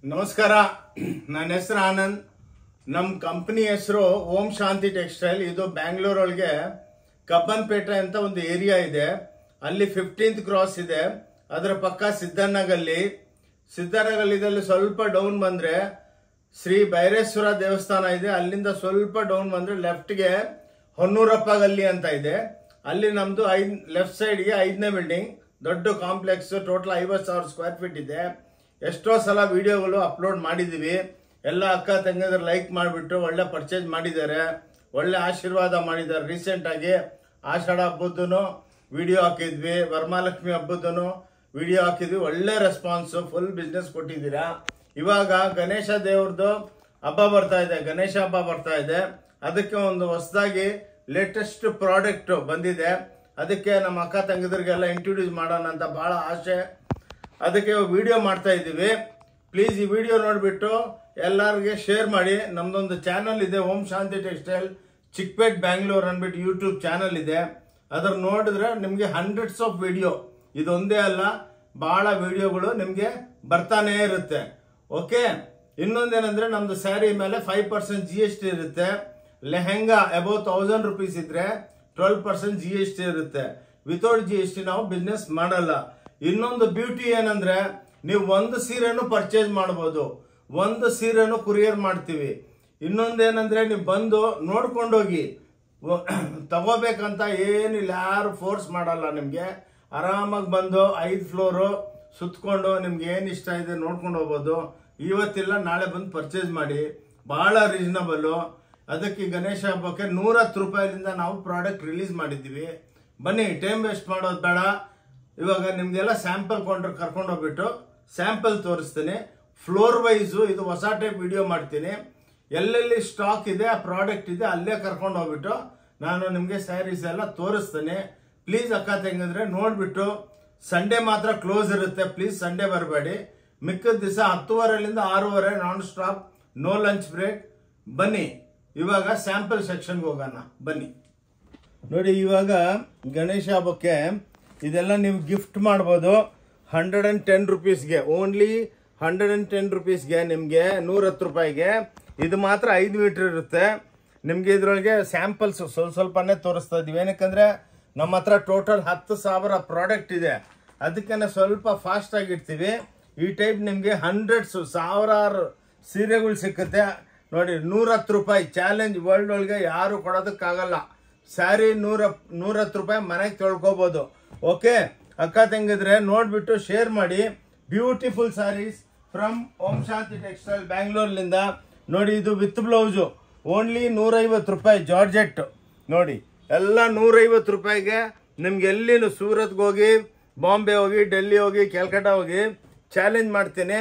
ನಮಸ್ಕಾರ. ನನ್ನ ಹೆಸರು ಆನಂದ್. ನಮ್ಮ ಕಂಪನಿ ಹೆಸರು ಓಂ ಶಾಂತಿ ಟೆಕ್ಸ್ಟೈಲ್. ಇದು ಬ್ಯಾಂಗ್ಳೂರೊಳಗೆ ಕಬ್ಬನ್ಪೇಟೆ ಅಂತ ಒಂದು ಏರಿಯಾ ಇದೆ. ಅಲ್ಲಿ 15th ಕ್ರಾಸ್ ಇದೆ. ಅದರ ಪಕ್ಕ ಸಿದ್ದನಗಲ್ಲಿದಲ್ಲಿ ಸ್ವಲ್ಪ ಡೌನ್ ಬಂದ್ರೆ ಶ್ರೀ ಭೈರೇಶ್ವರ ದೇವಸ್ಥಾನ ಇದೆ. ಅಲ್ಲಿಂದ ಸ್ವಲ್ಪ ಡೌನ್ ಬಂದ್ರೆ ಲೆಫ್ಟ್ಗೆ ಹೊನ್ನೂರಪ್ಪ ಗಲ್ಲಿ ಅಂತ ಇದೆ. ಅಲ್ಲಿ ನಮ್ದು ಲೆಫ್ಟ್ ಸೈಡ್ಗೆ 5ನೇ ಬಿಲ್ಡಿಂಗ್, ದೊಡ್ಡ ಕಾಂಪ್ಲೆಕ್ಸ್. ಟೋಟಲ್ 50,000 ಸ್ಕ್ವೇರ್ ಫೀಟ್ ಇದೆ. ಎಷ್ಟೋ ಸಲ ವಿಡಿಯೋಗಳು ಅಪ್ಲೋಡ್ ಮಾಡಿದೀವಿ. ಎಲ್ಲ ಅಕ್ಕ ತಂಗಿದ್ರು ಲೈಕ್ ಮಾಡಿಬಿಟ್ಟು ಒಳ್ಳೆ ಪರ್ಚೇಸ್ ಮಾಡಿದ್ದಾರೆ, ಒಳ್ಳೆ ಆಶೀರ್ವಾದ ಮಾಡಿದ್ದಾರೆ. ರೀಸೆಂಟ್ ಆಗಿ ಆಷಾಢ ಹಬ್ಬದ್ದು ವಿಡಿಯೋ ಹಾಕಿದ್ವಿ, ವರಮಹಾಲಕ್ಷ್ಮಿ ಹಬ್ಬದ್ದು ವಿಡಿಯೋ ಹಾಕಿದ್ವಿ. ಒಳ್ಳೆ ರೆಸ್ಪಾನ್ಸ್, ಫುಲ್ ಬಿಸ್ನೆಸ್ ಕೊಟ್ಟಿದ್ದೀರಾ. ಇವಾಗ ಗಣೇಶ ದೇವ್ರದ್ದು ಹಬ್ಬ ಬರ್ತಾ ಇದೆ, ಗಣೇಶ ಹಬ್ಬ ಬರ್ತಾ ಇದೆ. ಅದಕ್ಕೆ ಒಂದು ಹೊಸದಾಗಿ ಲೇಟೆಸ್ಟ್ ಪ್ರಾಡಕ್ಟ್ ಬಂದಿದೆ. ಅದಕ್ಕೆ ನಮ್ಮ ಅಕ್ಕ ತಂಗಿದ್ರಿಗೆಲ್ಲ ಇಂಟ್ರೊಡ್ಯೂಸ್ ಮಾಡೋಣ ಅಂತ ಬಹಳ ಆಸೆ. ಅದಕ್ಕೆ ವಿಡಿಯೋ ಮಾಡ್ತಾ ಇದ್ದೀವಿ. ಪ್ಲೀಸ್ ಈ ವಿಡಿಯೋ ನೋಡಿಬಿಟ್ಟು ಎಲ್ಲರಿಗೆ ಶೇರ್ ಮಾಡಿ. ನಮ್ದೊಂದು ಚಾನಲ್ ಇದೆ, ಓಂ ಶಾಂತಿ ಟೆಕ್ಸ್ಟೈಲ್ ಚಿಕ್ಕಪೇಟ್ ಬ್ಯಾಂಗ್ಳೂರ್ ಅಂದ್ಬಿಟ್ಟು ಯೂಟ್ಯೂಬ್ ಚಾನಲ್ ಇದೆ. ಅದ್ರ ನೋಡಿದ್ರೆ ನಿಮಗೆ ಹಂಡ್ರೆಡ್ಸ್ ಆಫ್ ವಿಡಿಯೋ, ಇದೊಂದೇ ಅಲ್ಲ ಬಹಳ ವಿಡಿಯೋಗಳು ನಿಮಗೆ ಬರ್ತಾನೆ ಇರುತ್ತೆ. ಓಕೆ. ಇನ್ನೊಂದೇನಂದ್ರೆ ನಮ್ದು ಸ್ಯಾರಿ ಮೇಲೆ 5% GST ಇರುತ್ತೆ. ಲೆಹೆಂಗಾ ಅಬೌವ್ 1000 ರೂಪೀಸ್ ಇದ್ರೆ 12% GST ಇರುತ್ತೆ. ವಿತೌಟ್ GST ನಾವು ಬಿಸ್ನೆಸ್ ಮಾಡಲ್ಲ. ಇನ್ನೊಂದು ಬ್ಯೂಟಿ ಏನಂದ್ರೆ ನೀವು ಒಂದು ಸೀರೆನು ಪರ್ಚೇಸ್ ಮಾಡಬಹುದು, ಒಂದು ಸೀರೆನು ಕುರಿಯರ್ ಮಾಡ್ತೀವಿ. ಇನ್ನೊಂದೇನಂದ್ರೆ ನೀವು ಬಂದು ನೋಡ್ಕೊಂಡೋಗಿ ತಗೋಬೇಕಂತ ಏನಿಲ್ಲ, ಯಾರು ಫೋರ್ಸ್ ಮಾಡಲ್ಲ. ನಿಮ್ಗೆ ಆರಾಮಾಗಿ ಬಂದು 5 ಫ್ಲೋರು ಸುತ್ಕೊಂಡು ನಿಮ್ಗೆ ಏನ್ ಇಷ್ಟ ಇದೆ ನೋಡ್ಕೊಂಡು ಹೋಗ್ಬೋದು. ಇವತ್ತಿಲ್ಲ ನಾಳೆ ಬಂದು ಪರ್ಚೇಸ್ ಮಾಡಿ, ಬಹಳ ರೀಸನಬಲ್. ಅದಕ್ಕೆ ಗಣೇಶ ಹಬ್ಬಕ್ಕೆ 110 ರೂಪಾಯಿಲಿಂದ ನಾವು ಪ್ರಾಡಕ್ಟ್ ರಿಲೀಸ್ ಮಾಡಿದ್ದೀವಿ. ಬನ್ನಿ, ಟೈಮ್ ವೇಸ್ಟ್ ಮಾಡೋದು ಬೇಡ. ಇವಾಗ ನಿಮ್ಗೆಲ್ಲ ಸ್ಯಾಂಪಲ್ ಕರ್ಕೊಂಡು ಹೋಗ್ಬಿಟ್ಟು ಸ್ಯಾಂಪಲ್ ತೋರಿಸ್ತೀನಿ. ಫ್ಲೋರ್ ವೈಸು ಇದು ಹೊಸ ಟೈಪ್ ವಿಡಿಯೋ ಮಾಡ್ತೀನಿ. ಎಲ್ಲೆಲ್ಲಿ ಸ್ಟಾಕ್ ಇದೆ, ಆ ಪ್ರಾಡಕ್ಟ್ ಇದೆ, ಅಲ್ಲೇ ಕರ್ಕೊಂಡು ಹೋಗ್ಬಿಟ್ಟು ನಾನು ನಿಮಗೆ ಸ್ಯಾರೀಸ್ ಎಲ್ಲ ತೋರಿಸ್ತೀನಿ. ಪ್ಲೀಸ್ ಅಕ್ಕ ತಂಗಿದ್ರೆ ನೋಡ್ಬಿಟ್ಟು. ಸಂಡೇ ಮಾತ್ರ ಕ್ಲೋಸ್ ಇರುತ್ತೆ, ಪ್ಲೀಸ್ ಸಂಡೇ ಬರಬೇಡಿ. ಮಿಕ್ಕಿದ ದಿವಸ 10:30ರಿಂದ 6:30 non stop, no lunch break. ಬನ್ನಿ ಇವಾಗ ಸ್ಯಾಂಪಲ್ ಸೆಕ್ಷನ್ಗೆ ಹೋಗೋಣ. ಬನ್ನಿ ನೋಡಿ. ಇವಾಗ ಗಣೇಶ ಹಬ್ಬಕ್ಕೆ ಇದೆಲ್ಲ ನೀವು ಗಿಫ್ಟ್ ಮಾಡ್ಬೋದು. 110 ರೂಪೀಸ್ಗೆ, ಓನ್ಲಿ 110 ರೂಪೀಸ್ಗೆ ನಿಮಗೆ 110 ರೂಪಾಯಿಗೆ. ಇದು ಮಾತ್ರ 5 ಮೀಟರ್ ಇರುತ್ತೆ. ನಿಮ್ಗೆ ಇದ್ರೊಳಗೆ ಸ್ಯಾಂಪಲ್ಸ್ ಸ್ವಲ್ಪನೇ ತೋರಿಸ್ತಾ ಇದೀವಿ. ಏನಕ್ಕಂದ್ರೆ ನಮ್ಮ ಹತ್ರ ಟೋಟಲ್ 10,000 ಪ್ರಾಡಕ್ಟ್ ಇದೆ. ಅದಕ್ಕೆ ಸ್ವಲ್ಪ ಫಾಸ್ಟ್ ಆಗಿರ್ತೀವಿ. ಈ ಟೈಪ್ ನಿಮ್ಗೆ ಹಂಡ್ರೆಡ್ಸ್, ಸಾವಿರಾರು ಸೀರೆಗಳು ಸಿಕ್ಕುತ್ತೆ ನೋಡಿ. 110 ರೂಪಾಯಿ ಚಾಲೆಂಜ್. ವರ್ಲ್ಡ್ ಒಳಗೆ ಯಾರು ಕೊಡೋದಕ್ಕಾಗಲ್ಲ. ಸ್ಯಾರಿ 110 ರೂಪಾಯಿ ಮನೆಗೆ ತೊಳ್ಕೋಬಹುದು. ಓಕೆ ಅಕ್ಕ ತಂಗಿದ್ರೆ ನೋಡ್ಬಿಟ್ಟು ಶೇರ್ ಮಾಡಿ. Beautiful sarees from Om Shanti textile ಬ್ಯಾಂಗ್ಳೂರ್ಲಿಂದ ನೋಡಿ. ಇದು ವಿತ್ ಬ್ಲೌಸು ಓನ್ಲಿ 150 ರೂಪಾಯಿ ಜಾರ್ಜೆಟ್ ನೋಡಿ. ಎಲ್ಲ 150 ರೂಪಾಯಿಗೆ ನಿಮ್ಗೆ ಎಲ್ಲಿನೂ ಸೂರತ್ಗೆ ಹೋಗಿ, ಬಾಂಬೆ ಹೋಗಿ, ಡೆಲ್ಲಿ ಹೋಗಿ, ಕ್ಯಾಲ್ಕಟಾ ಹೋಗಿ ಚಾಲೆಂಜ್ ಮಾಡ್ತೀನಿ.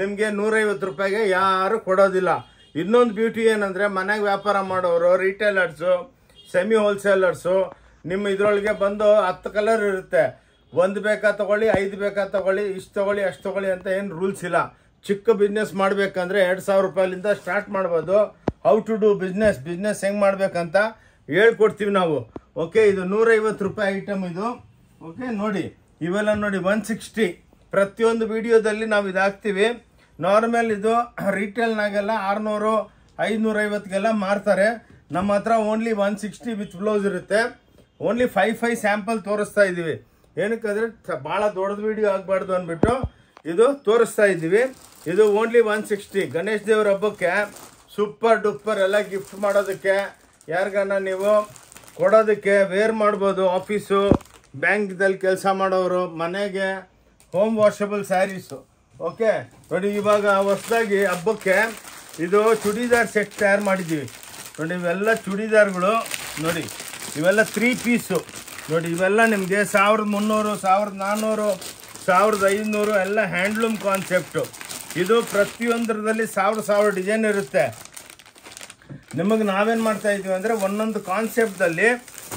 ನಿಮಗೆ 150 ರೂಪಾಯಿಗೆ ಯಾರು ಕೊಡೋದಿಲ್ಲ. ಇನ್ನೊಂದು ಬ್ಯೂಟಿ ಏನಂದ್ರೆ ಮನೆಗೆ ವ್ಯಾಪಾರ ಮಾಡೋರು, ರಿಟೇಲರ್ಸು, ಸೆಮಿ ಹೋಲ್ಸೇಲರ್ಸು, ನಿಮ್ಮ ಇದ್ರೊಳಗೆ ಬಂದು 10 ಕಲರ್ ಇರುತ್ತೆ. 1 ಬೇಕಾ ತಗೊಳ್ಳಿ, 5 ಬೇಕಾ ತಗೊಳ್ಳಿ, ಇಷ್ಟು ತಗೊಳ್ಳಿ, ಅಷ್ಟು ತಗೊಳ್ಳಿ ಅಂತ ಏನು ರೂಲ್ಸ್ ಇಲ್ಲ. ಚಿಕ್ಕ ಬಿಸ್ನೆಸ್ ಮಾಡಬೇಕಂದ್ರೆ 2,000 ರೂಪಾಯಿಲಿಂದ ಸ್ಟಾರ್ಟ್ ಮಾಡ್ಬೋದು. ಹೌ ಟು ಡೂ ಬಿಸ್ನೆಸ್ ಹೆಂಗೆ ಮಾಡ್ಬೇಕಂತ ಹೇಳ್ಕೊಡ್ತೀವಿ ನಾವು. ಓಕೆ. ಇದು 150 ರೂಪಾಯಿ ಐಟಮ್ ಇದು. ಓಕೆ ನೋಡಿ, ಇವೆಲ್ಲ ನೋಡಿ 160. ಪ್ರತಿಯೊಂದು ವಿಡಿಯೋದಲ್ಲಿ ನಾವು ಇದಾಗ್ತೀವಿ. ನಾರ್ಮಲ್ ಇದು ರಿಟೇಲ್ನಾಗೆಲ್ಲ 600, 550ಗೆಲ್ಲ ಮಾರ್ತಾರೆ. ನಮ್ಮ ಹತ್ರ ಓನ್ಲಿ 160 ವಿತ್ ಬ್ಲೌಸ್ ಇರುತ್ತೆ. ಓನ್ಲಿ 5 ಸ್ಯಾಂಪಲ್ ತೋರಿಸ್ತಾ ಇದ್ದೀವಿ. ಏನಕ್ಕಂದ್ರೆ ಭಾಳ ದೊಡ್ಡದು ವಿಡಿಯೋ ಆಗಬಾರ್ದು ಅಂದ್ಬಿಟ್ಟು ಇದು ತೋರಿಸ್ತಾ ಇದ್ದೀವಿ. ಇದು ಓನ್ಲಿ 160. ಗಣೇಶ ದೇವ್ರ ಹಬ್ಬಕ್ಕೆ ಸೂಪರ್ ಡೂಪರ್ ಎಲ್ಲ ಗಿಫ್ಟ್ ಮಾಡೋದಕ್ಕೆ, ಯಾರಿಗಾನ ನೀವು ಕೊಡೋದಕ್ಕೆ ವೇರ್ ಮಾಡ್ಬೋದು. ಆಫೀಸು, ಬ್ಯಾಂಕ್ದಲ್ಲಿ ಕೆಲಸ ಮಾಡೋರು, ಮನೆಗೆ ಹೋಮ್ ವಾಷಬಲ್ ಸ್ಯಾರೀಸು. ಓಕೆ ನೋಡಿ. ಇವಾಗ ಹೊಸದಾಗಿ ಹಬ್ಬಕ್ಕೆ ಇದು ಚೂಡಿದಾರ್ ಸೆಟ್ ತಯಾರು ಮಾಡಿದ್ದೀವಿ ನೋಡಿ. ಇವೆಲ್ಲ ಚೂಡಿದಾರ್ಗಳು ನೋಡಿ. ಇವೆಲ್ಲ 3 ಪೀಸು ನೋಡಿ. ಇವೆಲ್ಲ ನಿಮಗೆ 1300, 1400, 1500 ಎಲ್ಲ ಹ್ಯಾಂಡ್ಲೂಮ್ ಕಾನ್ಸೆಪ್ಟು. ಇದು ಪ್ರತಿಯೊಂದರಲ್ಲಿ 1000 ಡಿಸೈನ್ ಇರುತ್ತೆ. ನಿಮಗೆ ನಾವೇನು ಮಾಡ್ತಾ ಇದ್ದೀವಿ ಅಂದರೆ ಒಂದೊಂದು ಕಾನ್ಸೆಪ್ಟಲ್ಲಿ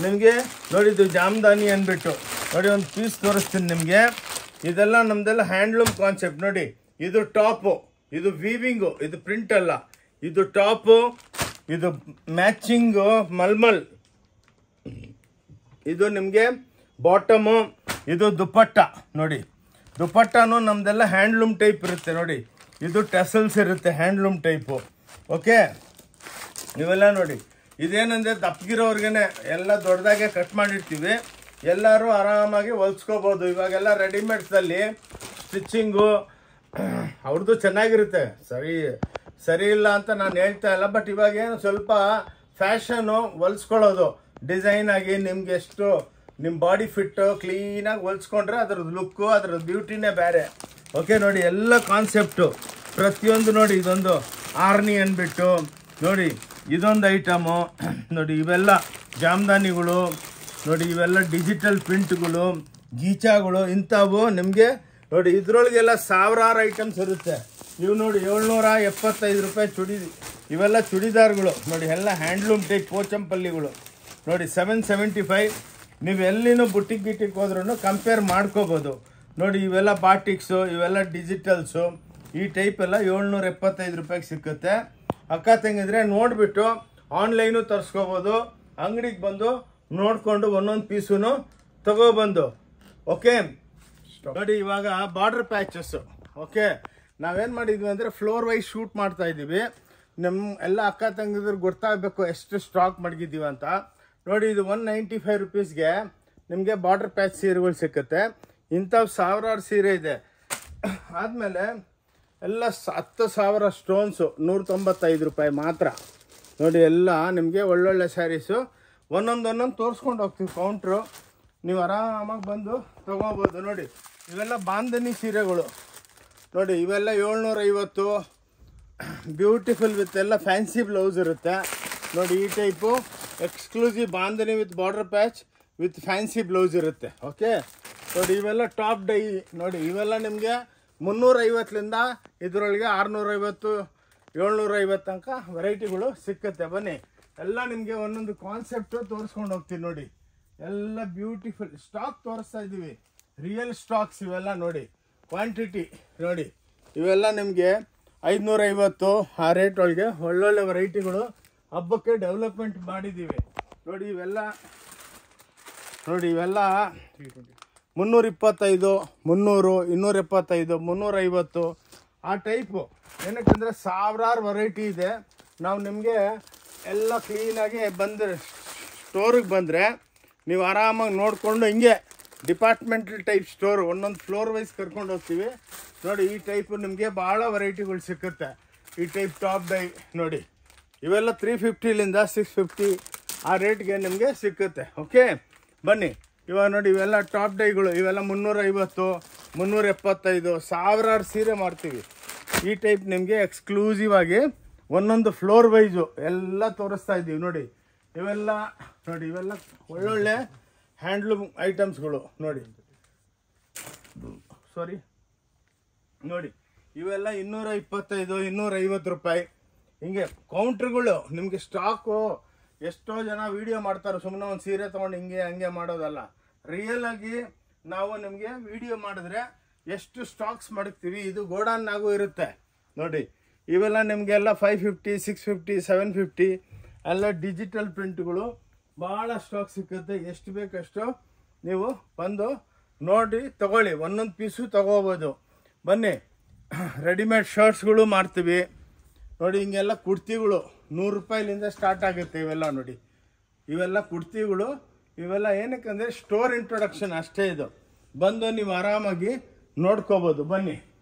ನಿಮಗೆ ನೋಡಿ. ಇದು ಜಾಮ್ದಾನಿ ಅಂದ್ಬಿಟ್ಟು ನೋಡಿ, ಒಂದು ಪೀಸ್ ತೋರಿಸ್ತೀನಿ ನಿಮಗೆ. ಇದೆಲ್ಲ ನಮ್ದೆಲ್ಲ ಹ್ಯಾಂಡ್ಲೂಮ್ ಕಾನ್ಸೆಪ್ಟ್ ನೋಡಿ. ಇದು ಟಾಪು, ಇದು ವೀವಿಂಗು, ಇದು ಪ್ರಿಂಟ್ ಅಲ್ಲ. ಇದು ಟಾಪು, ಇದು ಮ್ಯಾಚಿಂಗು ಮಲ್ಮಲ್, ಇದು ನಿಮಗೆ ಬಾಟಮು, ಇದು ದುಪ್ಪಟ್ಟ ನೋಡಿ. ದುಪ್ಪಟ್ಟನು ನಮ್ದೆಲ್ಲ ಹ್ಯಾಂಡ್ಲೂಮ್ ಟೈಪ್ ಇರುತ್ತೆ ನೋಡಿ. ಇದು ಟೆಸಲ್ಸ್ ಇರುತ್ತೆ, ಹ್ಯಾಂಡ್ಲೂಮ್ ಟೈಪು. ಓಕೆ, ಇವೆಲ್ಲ ನೋಡಿ, ಇದೇನಂದರೆ ದಪ್ಪಗಿರೋರ್ಗೆ ಎಲ್ಲ ದೊಡ್ಡದಾಗೆ ಕಟ್ ಮಾಡಿರ್ತೀವಿ, ಎಲ್ಲರೂ ಆರಾಮಾಗಿ ಹೊಲ್ಸ್ಕೋಬೋದು. ಇವಾಗೆಲ್ಲ ರೆಡಿಮೇಡ್ಸಲ್ಲಿ ಸ್ಟಿಚ್ಚಿಂಗು ಅವ್ರದ್ದು ಚೆನ್ನಾಗಿರುತ್ತೆ, ಸರಿ ಇಲ್ಲ ಅಂತ ನಾನು ಹೇಳ್ತಾ ಇಲ್ಲ. ಬಟ್ ಇವಾಗೇನು ಸ್ವಲ್ಪ ಫ್ಯಾಷನು ಹೊಲ್ಸ್ಕೊಳ್ಳೋದು ಡಿಸೈನ್ ಆಗಿ, ನಿಮ್ಗೆ ಎಷ್ಟು ನಿಮ್ಮ ಬಾಡಿ ಫಿಟ್ಟು ಕ್ಲೀನಾಗಿ ಹೊಲ್ಸ್ಕೊಂಡ್ರೆ ಅದ್ರದ್ದು ಲುಕ್ಕು, ಅದ್ರದ್ದು ಬ್ಯೂಟಿನೇ ಬೇರೆ. ಓಕೆ ನೋಡಿ, ಎಲ್ಲ ಕಾನ್ಸೆಪ್ಟು ಪ್ರತಿಯೊಂದು ನೋಡಿ. ಇದೊಂದು ಆರ್ನಿ ಅಂದ್ಬಿಟ್ಟು ನೋಡಿ, ಇದೊಂದು ಐಟಮು ನೋಡಿ. ಇವೆಲ್ಲ ಜಾಮ್ದಾನಿಗಳು ನೋಡಿ, ಇವೆಲ್ಲ ಡಿಜಿಟಲ್ ಪ್ರಿಂಟ್ಗಳು, ಗೀಚಾಗಳು, ಇಂಥವು ನಿಮಗೆ ನೋಡಿ. ಇದ್ರೊಳಗೆಲ್ಲ ಸಾವಿರಾರು ಐಟಮ್ಸ್ ಇರುತ್ತೆ. ಇವು ನೋಡಿ 775 ರೂಪಾಯಿ ಇವೆಲ್ಲ ಚೂಡಿದಾರ್ಗಳು ನೋಡಿ, ಎಲ್ಲ ಹ್ಯಾಂಡ್ಲೂಮ್ ಟೈಪ್ ಪೋಚಂಪಲ್ಲಿಗಳು ನೋಡಿ 775. ನೀವು ಎಲ್ಲಿನೂ ಬುಟ್ಟಿಗೆ ಹೋದ್ರೂ ಕಂಪೇರ್ ಮಾಡ್ಕೋಬೋದು ನೋಡಿ. ಇವೆಲ್ಲ ಬಾಟಿಕ್ಸು, ಇವೆಲ್ಲ ಡಿಜಿಟಲ್ಸು, ಈ ಟೈಪ್ ಎಲ್ಲ 775 ರೂಪಾಯಿಗೆ ಸಿಕ್ಕುತ್ತೆ. ಅಕ್ಕ ತಂಗಿದ್ರೆ ನೋಡಿಬಿಟ್ಟು ಆನ್ಲೈನು ತರಿಸ್ಕೋಬೋದು, ಅಂಗಡಿಗೆ ಬಂದು ನೋಡಿಕೊಂಡು ಒಂದೊಂದು ಪೀಸು ತಗೊಬಂದು. ಓಕೆ ನೋಡಿ, ಇವಾಗ ಬಾರ್ಡರ್ ಪ್ಯಾಚಸ್ಸು. ಓಕೆ, ನಾವೇನು ಮಾಡಿದ್ವಿ ಅಂದರೆ ಫ್ಲೋರ್ ವೈಸ್ ಶೂಟ್ ಮಾಡ್ತಾ ಇದ್ದೀವಿ. ನಮ್ಮ ಎಲ್ಲ ಅಕ್ಕ ತಂಗಿದ್ರು ಗೊತ್ತಾಗಬೇಕು ಎಷ್ಟು ಸ್ಟಾಕ್ ಮಡಗಿದ್ದೀವಿ ಅಂತ ನೋಡಿ. ಇದು 195 ರೂಪೀಸ್ಗೆ ನಿಮಗೆ ಬಾರ್ಡರ್ ಪ್ಯಾಚ್ ಸೀರೆಗಳು ಸಿಕ್ಕುತ್ತೆ. ಇಂಥವು ಸಾವಿರಾರು ಸೀರೆ ಇದೆ. ಆದಮೇಲೆ ಎಲ್ಲ 10,000 ಸ್ಟೋನ್ಸು 195 ರೂಪಾಯಿ ಮಾತ್ರ ನೋಡಿ. ಎಲ್ಲ ನಿಮಗೆ ಒಳ್ಳೊಳ್ಳೆ ಸ್ಯಾರೀಸು ಒಂದೊಂದು ತೋರಿಸ್ಕೊಂಡು ಹೋಗ್ತೀವಿ ಕೌಂಟ್ರು, ನೀವು ಆರಾಮಾಗಿ ಬಂದು ತೊಗೋಬೋದು ನೋಡಿ. ಇವೆಲ್ಲ ಬಾಂಧನಿ ಸೀರೆಗಳು ನೋಡಿ, ಇವೆಲ್ಲ 750. ಬ್ಯೂಟಿಫುಲ್ ವಿತ್ ಎಲ್ಲ ಫ್ಯಾನ್ಸಿ ಬ್ಲೌಸ್ ಇರುತ್ತೆ ನೋಡಿ. ಈ type exclusive bandhani with border patch with fancy blouse ಇರುತ್ತೆ. ಓಕೆ ನೋಡಿ, ಇವೆಲ್ಲ ಟಾಪ್ ಡೈ ನೋಡಿ. ಇವೆಲ್ಲ ನಿಮಗೆ 350ಲಿಂದ ಇದರೊಳಗೆ 650, 750 ತನಕ ವೆರೈಟಿಗಳು ಸಿಕ್ಕುತ್ತೆ. ಬನ್ನಿ, ಎಲ್ಲ ನಿಮಗೆ ಒಂದೊಂದು ಕಾನ್ಸೆಪ್ಟು ತೋರಿಸ್ಕೊಂಡು ಹೋಗ್ತೀನಿ ನೋಡಿ. ಎಲ್ಲ ಬ್ಯೂಟಿಫುಲ್ ಸ್ಟಾಕ್ ತೋರಿಸ್ತಾ ಇದ್ದೀವಿ, ರಿಯಲ್ ಸ್ಟಾಕ್ಸ್ ಇವೆಲ್ಲ ನೋಡಿ. ಕ್ವಾಂಟಿಟಿ ನೋಡಿ, ಇವೆಲ್ಲ ನಿಮಗೆ 550 ಆ ರೇಟ್ ಒಳಗೆ ಒಳ್ಳೊಳ್ಳೆ ವೆರೈಟಿಗಳು ಹಬ್ಬಕ್ಕೆ ಡೆವಲಪ್ಮೆಂಟ್ ಮಾಡಿದ್ದೀವಿ ನೋಡಿ. ಇವೆಲ್ಲ ನೋಡಿ, ಇವೆಲ್ಲ 325, 300, 275, 350 ಆ ಟೈಪು. ಏನಕ್ಕೆಂದರೆ ಸಾವಿರಾರು ವೆರೈಟಿ ಇದೆ. ನಾವು ನಿಮಗೆ ಎಲ್ಲ ಕ್ಲೀನಾಗಿ ಬಂದರೆ ಸ್ಟೋರಿಗೆ ಬಂದರೆ ನೀವು ಆರಾಮಾಗಿ ನೋಡಿಕೊಂಡು ಹಿಂಗೆ ಡಿಪಾರ್ಟ್ಮೆಂಟಲ್ ಟೈಪ್ ಸ್ಟೋರು ಒಂದೊಂದು ಫ್ಲೋರ್ ವೈಸ್ ಕರ್ಕೊಂಡು ಹೋಗ್ತೀವಿ ನೋಡಿ. ಈ ಟೈಪು ನಿಮಗೆ ಭಾಳ ವೆರೈಟಿಗಳು ಸಿಕ್ಕುತ್ತೆ. ಈ ಟೈಪ್ ಟಾಪ್ ಡೈ ನೋಡಿ, ಇವೆಲ್ಲ 350ಲಿಂದ 650 ಆ ರೇಟ್ಗೆ ನಿಮಗೆ ಸಿಕ್ಕುತ್ತೆ. ಓಕೆ ಬನ್ನಿ, ಇವಾಗ ನೋಡಿ, ಇವೆಲ್ಲ ಟಾಪ್ ಡೈಗಳು. ಇವೆಲ್ಲ 350, 375 ಸಾವಿರಾರು ಸೀರೆ ಮಾಡ್ತೀವಿ. ಈ ಟೈಪ್ ನಿಮಗೆ ಎಕ್ಸ್ಕ್ಲೂಸಿವ್ ಆಗಿ ಒಂದೊಂದು ಫ್ಲೋರ್ ವೈಸು ಎಲ್ಲ ತೋರಿಸ್ತಾ ಇದ್ದೀವಿ ನೋಡಿ. ಇವೆಲ್ಲ ನೋಡಿ, ಇವೆಲ್ಲ ಒಳ್ಳೊಳ್ಳೆ ಹ್ಯಾಂಡ್ಲೂಮ್ ಐಟಮ್ಸ್ಗಳು ನೋಡಿ. ನೋಡಿ, ಇವೆಲ್ಲ 225, 250 ರೂಪಾಯಿ ಹಿಂಗೆ ಕೌಂಟ್ರುಗಳು. ನಿಮಗೆ ಸ್ಟಾಕು ಎಷ್ಟೋ ಜನ ವೀಡಿಯೋ ಮಾಡ್ತಾರೆ, ಸುಮ್ಮನೆ ಒಂದು ಸೀರೆ ತೊಗೊಂಡು ಹಿಂಗೆ ಹಂಗೆ ಮಾಡೋದಲ್ಲ. ರಿಯಲ್ ಆಗಿ ನಾವು ನಿಮಗೆ ವಿಡಿಯೋ ಮಾಡಿದ್ರೆ ಎಷ್ಟು ಸ್ಟಾಕ್ಸ್ ಮಡಗ್ತೀವಿ, ಇದು ಗೋಡಾನ್ನಾಗೂ ಇರುತ್ತೆ ನೋಡಿ. ಇವೆಲ್ಲ ನಿಮಗೆಲ್ಲ 550, 650, 750 ಎಲ್ಲ ಡಿಜಿಟಲ್ ಪ್ರಿಂಟ್ಗಳು ಭಾಳ ಸ್ಟಾಕ್ ಸಿಕ್ಕುತ್ತೆ. ಎಷ್ಟು ಬೇಕಷ್ಟು ನೀವು ಬಂದು ನೋಡಿ ತಗೊಳ್ಳಿ, ಒಂದೊಂದು ಪೀಸು ತಗೋಬೋದು. ಬನ್ನಿ, ರೆಡಿಮೇಡ್ ಶರ್ಟ್ಸ್ಗಳು ಮಾಡ್ತೀವಿ ನೋಡಿ. ಹಿಂಗೆಲ್ಲ ಕುರ್ತಿಗಳು 100 ರೂಪಾಯಿಲಿಂದ ಸ್ಟಾರ್ಟ್ ಆಗುತ್ತೆ. ಇವೆಲ್ಲ ನೋಡಿ, ಇವೆಲ್ಲ ಕುರ್ತಿಗಳು. ಇವೆಲ್ಲ ಏನಕ್ಕಂದರೆ ಸ್ಟೋರ್ ಇಂಟ್ರೊಡಕ್ಷನ್ ಅಷ್ಟೇ. ಇದು ಬಂದು ನೀವು ಆರಾಮಾಗಿ ನೋಡ್ಕೋಬೋದು. ಬನ್ನಿ,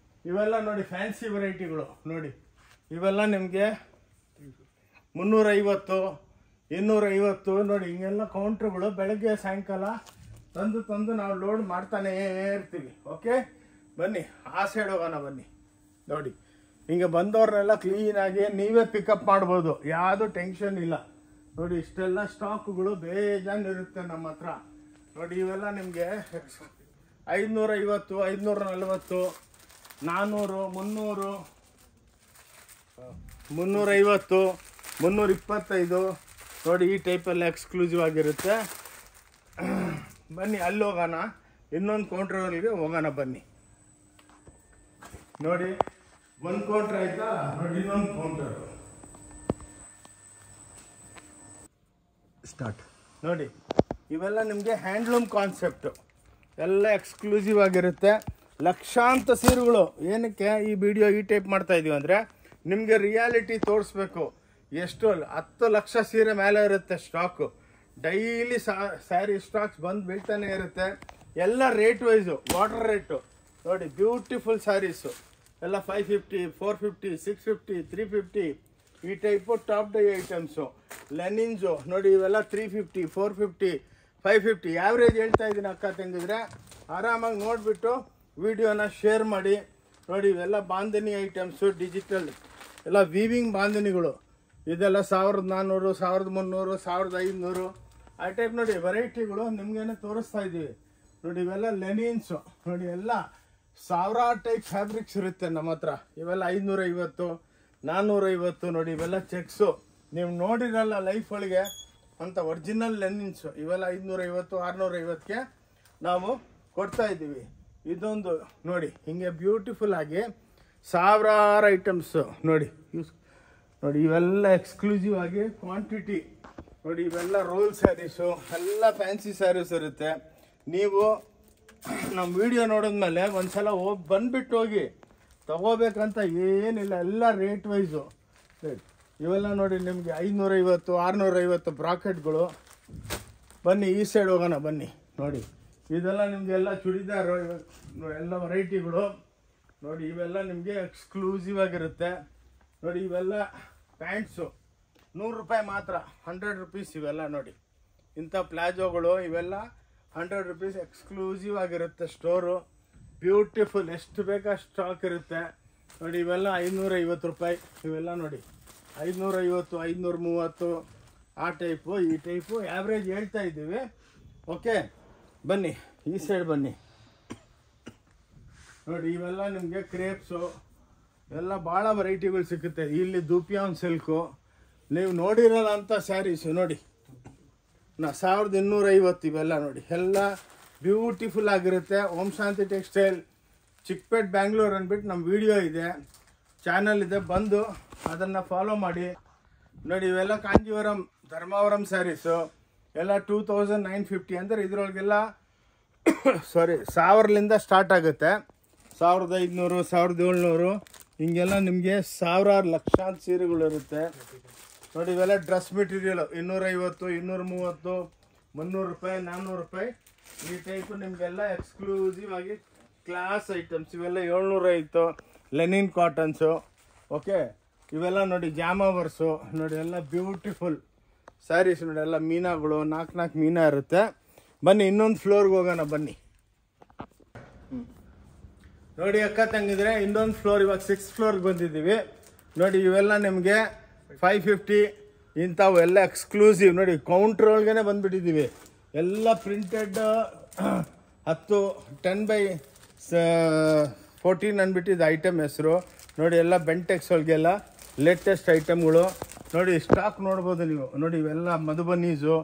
ಇವೆಲ್ಲ ನೋಡಿ ಫ್ಯಾನ್ಸಿ ವೆರೈಟಿಗಳು ನೋಡಿ. ಇವೆಲ್ಲ ನಿಮಗೆ 350, 250 ನೋಡಿ. ಹಿಂಗೆಲ್ಲ ಕೌಂಟ್ರುಗಳು ಬೆಳಗ್ಗೆ ಸಾಯಂಕಾಲ ತಂದು ನಾವು ಲೋಡ್ ಮಾಡ್ತಾನೇ ಇರ್ತೀವಿ. ಓಕೆ ಬನ್ನಿ, ಆ ಸೈಡ್ ಹೋಗೋಣ. ಬನ್ನಿ ನೋಡಿ, ಹಿಂಗೆ ಬಂದವ್ರನ್ನೆಲ್ಲ ಕ್ಲೀನಾಗಿ ನೀವೇ ಪಿಕಪ್ ಮಾಡ್ಬೋದು, ಯಾವುದು ಟೆನ್ಷನ್ ಇಲ್ಲ ನೋಡಿ. ಇಷ್ಟೆಲ್ಲ ಸ್ಟಾಕ್ಗಳು ಬೇಜಾನ್ ಇರುತ್ತೆ ನಮ್ಮ ಹತ್ರ ನೋಡಿ. ಇವೆಲ್ಲ ನಿಮಗೆ 550, 540, 400, 300, 350, 325 ನೋಡಿ. ಈ ಟೈಪೆಲ್ಲ ಎಕ್ಸ್ಕ್ಲೂಸಿವ್ ಆಗಿರುತ್ತೆ. ಬನ್ನಿ, ಅಲ್ಲಿ ಹೋಗೋಣ, ಇನ್ನೊಂದು ಕೌಂಟ್ರಿಗೆ ಹೋಗೋಣ. ಬನ್ನಿ ನೋಡಿ, ಒಂದು ಕೌಂಟ್ರ್ ಆಯ್ತಾ ನೋಡಿ, ಇನ್ನೊಂದು ಕೌಂಟರ್ ಸ್ಟಾರ್ಟ್ ನೋಡಿ. ಇವೆಲ್ಲ ನಿಮಗೆ ಹ್ಯಾಂಡ್ಲೂಮ್ ಕಾನ್ಸೆಪ್ಟು ಎಲ್ಲ ಎಕ್ಸ್ಕ್ಲೂಸಿವ್ ಆಗಿರುತ್ತೆ. ಲಕ್ಷಾಂತರ ಸೀರೆಗಳು. ಏನಕ್ಕೆ ಈ ವಿಡಿಯೋ ಈ ಟೈಪ್ ಮಾಡ್ತಾ ಇದೀವಿ ಅಂದರೆ ನಿಮಗೆ ರಿಯಾಲಿಟಿ ತೋರಿಸ್ಬೇಕು. ಎಷ್ಟು 10 ಲಕ್ಷ ಸೀರೆ ಮೇಲೆ ಇರುತ್ತೆ ಸ್ಟಾಕು. ಡೈಲಿ ಸ್ಯಾರಿ ಸ್ಟಾಕ್ಸ್ ಬಂದು ಬೀಳ್ತಾನೆ ಇರುತ್ತೆ. ಎಲ್ಲ ರೇಟ್ ವೈಸು, ವಾಟರ್ ರೇಟು ನೋಡಿ. ಬ್ಯೂಟಿಫುಲ್ ಸ್ಯಾರೀಸು ಎಲ್ಲ 550, 450, 650, 350 ಈ ಟೈಪು ಟಾಪ್ ಡೈ ಐಟಮ್ಸು. ಲೆನಿನ್ಸು ನೋಡಿ, ಇವೆಲ್ಲ 350, 450, 550 ಆ್ಯಾವ್ರೇಜ್ ಹೇಳ್ತಾ ಇದ್ದೀನಿ ಅಕ್ಕ ತಂಗಿದ್ರೆ. ಆರಾಮಾಗಿ ನೋಡಿಬಿಟ್ಟು ವಿಡಿಯೋನ ಶೇರ್ ಮಾಡಿ. ನೋಡಿ ಇವೆಲ್ಲ ಬಾಂಧನಿ ಐಟಮ್ಸು, ಡಿಜಿಟಲ್ ಎಲ್ಲ ವೀವಿಂಗ್ ಬಾಂಧನಿಗಳು. ಇದೆಲ್ಲ 1400, 1300, 1500 ಆ ಟೈಪ್ ನೋಡಿ ವೆರೈಟಿಗಳು ನಿಮಗೇನೆ ತೋರಿಸ್ತಾ ಇದ್ದೀವಿ. ನೋಡಿ ಇವೆಲ್ಲ ಲೆನಿನ್ಸು ನೋಡಿ, ಎಲ್ಲ ಸಾವಿರಾರು ಟೈಪ್ ಫ್ಯಾಬ್ರಿಕ್ಸ್ ಇರುತ್ತೆ ನಮ್ಮ ಹತ್ರ. ಇವೆಲ್ಲ 550, 450 ನೋಡಿ. ಇವೆಲ್ಲ ಚೆಕ್ಸು ನೀವು ನೋಡಿರಲ್ಲ ಲೈಫ್ ಒಳಗೆ ಅಂತ ಒರಿಜಿನಲ್ ಲೆನಿನ್ಸು. ಇವೆಲ್ಲ 550, 650ಗೆ ನಾವು ಕೊಡ್ತಾ ಇದ್ದೀವಿ. ಇದೊಂದು ನೋಡಿ ಹಿಂಗೆ ಬ್ಯೂಟಿಫುಲ್ ಆಗಿ ಸಾವಿರಾರು ಐಟಮ್ಸು ನೋಡಿ. ನೋಡಿ ಇವೆಲ್ಲ ಎಕ್ಸ್ಕ್ಲೂಸಿವ್ ಆಗಿ ಕ್ವಾಂಟಿಟಿ ನೋಡಿ. ಇವೆಲ್ಲ ರೋಲ್ ಸ್ಯಾರೀಸು, ಎಲ್ಲ ಫ್ಯಾನ್ಸಿ ಸ್ಯಾರೀಸ್ ಇರುತ್ತೆ. ನೀವು ನಮ್ಮ ವಿಡಿಯೋ ನೋಡಿದ್ಮೇಲೆ ಒಂದ್ಸಲ ಬಂದ್ಬಿಟ್ಟು ಹೋಗಿ ತಗೋಬೇಕಂತ ಏನಿಲ್ಲ. ಎಲ್ಲ ರೇಟ್ ವೈಸು. ಇವೆಲ್ಲ ನೋಡಿ ನಿಮಗೆ 550, 650 ಬ್ರಾಕೆಟ್ಗಳು. ಬನ್ನಿ ಈ ಸೈಡ್ ಹೋಗೋಣ ಬನ್ನಿ. ನೋಡಿ ಇದೆಲ್ಲ ನಿಮಗೆಲ್ಲ ಚೂಡಿದಾರು ಎಲ್ಲ ವೆರೈಟಿಗಳು ನೋಡಿ. ಇವೆಲ್ಲ ನಿಮಗೆ ಎಕ್ಸ್ಕ್ಲೂಸಿವ್ ಆಗಿರುತ್ತೆ ನೋಡಿ. ಇವೆಲ್ಲ ಪ್ಯಾಂಟ್ಸು 100 ರೂಪಾಯಿ ಮಾತ್ರ, 100 ರುಪೀಸ್ ಇವೆಲ್ಲ ನೋಡಿ. ಇಂಥ ಪ್ಲಾಜೋಗಳು ಇವೆಲ್ಲ 100 ರುಪೀಸ್ ಎಕ್ಸ್ಕ್ಲೂಸಿವ್ ಆಗಿರುತ್ತೆ ಸ್ಟೋರು. ಬ್ಯೂಟಿಫುಲ್, ಎಷ್ಟು ಬೇಕಾ ಸ್ಟಾಕ್ ಇರುತ್ತೆ ನೋಡಿ. ಇವೆಲ್ಲ 550 ರೂಪಾಯಿ ಇವೆಲ್ಲ ನೋಡಿ. 550, 530 ಆ ಟೈಪು ಈ ಟೈಪು ಆ್ಯಾವ್ರೇಜ್ ಹೇಳ್ತಾ ಇದ್ದೀವಿ. ಓಕೆ ಬನ್ನಿ ಈ ಸೈಡ್ ಬನ್ನಿ. ನೋಡಿ ಇವೆಲ್ಲ ನಿಮಗೆ ಕ್ರೇಪ್ಸು ಎಲ್ಲ ಭಾಳ ವೆರೈಟಿಗಳು ಸಿಗುತ್ತೆ. ಇಲ್ಲಿ ದೂಪಿಯಾನ್ ಸಿಲ್ಕು ನೀವು ನೋಡಿರಲ್ಲ ಅಂತ ಸ್ಯಾರೀಸು ನೋಡಿ. 1250 ಇವೆಲ್ಲ ನೋಡಿ. ಎಲ್ಲ ಬ್ಯೂಟಿಫುಲ್ ಆಗಿರುತ್ತೆ. ಓಂ ಶಾಂತಿ ಟೆಕ್ಸ್ಟೈಲ್ ಚಿಕ್ಕಪೇಟ್ ಬ್ಯಾಂಗ್ಳೂರ್ ಅಂದ್ಬಿಟ್ಟು ನಮ್ಮ ವಿಡಿಯೋ ಇದೆ, ಚಾನಲ್ ಇದೆ, ಬಂದು ಅದನ್ನು ಫಾಲೋ ಮಾಡಿ ನೋಡಿ. ಇವೆಲ್ಲ ಕಾಂಜೀವರಂ ಧರ್ಮಾವರಂ ಸ್ಯಾರೀಸು ಎಲ್ಲ 2950 ಅಂದರೆ ಇದರೊಳಗೆಲ್ಲ 1000ಲಿಂದ ಸ್ಟಾರ್ಟ್ ಆಗುತ್ತೆ. 1500, 1700 ಹಿಂಗೆಲ್ಲ ನಿಮಗೆ ಸಾವಿರಾರು ಲಕ್ಷಾಂತರ ಸೀರೆಗಳು ಇರುತ್ತೆ ನೋಡಿ. ಇವೆಲ್ಲ ಡ್ರೆಸ್ ಮೆಟೀರಿಯಲು 250, 230, 300 ರೂಪಾಯಿ, 400 ರೂಪಾಯಿ ಈ ಟೈಪು ನಿಮಗೆಲ್ಲ ಎಕ್ಸ್ಕ್ಲೂಸಿವ್ ಆಗಿ ಕ್ಲಾಸ್ ಐಟಮ್ಸ್. ಇವೆಲ್ಲ 750 ಲೆನಿನ್ ಕಾಟನ್ಸು. ಓಕೆ ಇವೆಲ್ಲ ನೋಡಿ ಜಾಮಾವರ್ಸು ನೋಡಿ. ಎಲ್ಲ ಬ್ಯೂಟಿಫುಲ್ ಸ್ಯಾರೀಸ್ ನೋಡಿ. ಎಲ್ಲ ಮೀನಾಗಳು 4 ಮೀನಾ ಇರುತ್ತೆ. ಬನ್ನಿ ಇನ್ನೊಂದು ಫ್ಲೋರ್ಗೆ ಹೋಗೋಣ ಬನ್ನಿ. ನೋಡಿ ಅಕ್ಕ ತಂಗಿದ್ರೆ ಇನ್ನೊಂದು ಫ್ಲೋರ್, ಇವಾಗ 6th ಫ್ಲೋರ್ಗೆ ಬಂದಿದ್ದೀವಿ ನೋಡಿ. ಇವೆಲ್ಲ ನಿಮಗೆ 550 ಇಂಥವು ಎಲ್ಲ ಎಕ್ಸ್ಕ್ಲೂಸಿವ್ ನೋಡಿ. ಕೌಂಟ್ರ್ ಒಳಗೇ ಬಂದುಬಿಟ್ಟಿದ್ದೀವಿ. ಎಲ್ಲ ಪ್ರಿಂಟೆಡ್ 10x14 ಅಂದ್ಬಿಟ್ಟಿದ್ದು ಐಟಮ್ ಹೆಸರು ನೋಡಿ. ಎಲ್ಲ ಬೆಂಟೆಕ್ಸ್ ಒಳಗೆಲ್ಲ ಲೇಟೆಸ್ಟ್ ಐಟಮ್ಗಳು ನೋಡಿ. ಸ್ಟಾಕ್ ನೋಡ್ಬೋದು ನೀವು ನೋಡಿ. ಇವೆಲ್ಲ ಮಧುಬನೀಸು,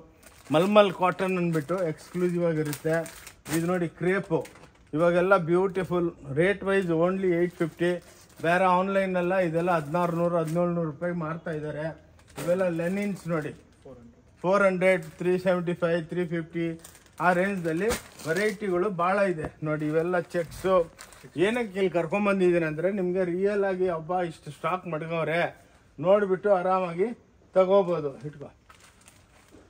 ಮಲ್ಮಲ್ ಕಾಟನ್ ಅಂದ್ಬಿಟ್ಟು ಎಕ್ಸ್ಕ್ಲೂಸಿವ್ ಆಗಿರುತ್ತೆ. ಇದು ನೋಡಿ ಕ್ರೇಪು. ಇವಾಗೆಲ್ಲ ಬ್ಯೂಟಿಫುಲ್ ರೇಟ್ ವೈಸ್ ಓನ್ಲಿ 850. ಬೇರೆ ಆನ್ಲೈನೆಲ್ಲ ಇದೆಲ್ಲ 1600, 1700 ರೂಪಾಯಿಗೆ ಮಾರ್ತಾ ಇದ್ದಾರೆ. ಇವೆಲ್ಲ ಲೆನಿನ್ಸ್ ನೋಡಿ 400, 375, 350 ಆ ರೇಂಜ್ದಲ್ಲಿ ವೆರೈಟಿಗಳು ಭಾಳ ಇದೆ ನೋಡಿ. ಇವೆಲ್ಲ ಚೆಕ್ಸು. ಏನಕ್ಕೆ ಇಲ್ಲಿ ಕರ್ಕೊಂಬಂದಿದ್ದೀನಿ ಅಂದರೆ ನಿಮಗೆ ರಿಯಲ್ ಆಗಿ ಹಬ್ಬ ಇಷ್ಟು ಸ್ಟಾಕ್ ಮಡ್ಗವ್ರೆ ನೋಡಿಬಿಟ್ಟು ಆರಾಮಾಗಿ ತಗೋಬೋದು. ಇಟ್ಕೊ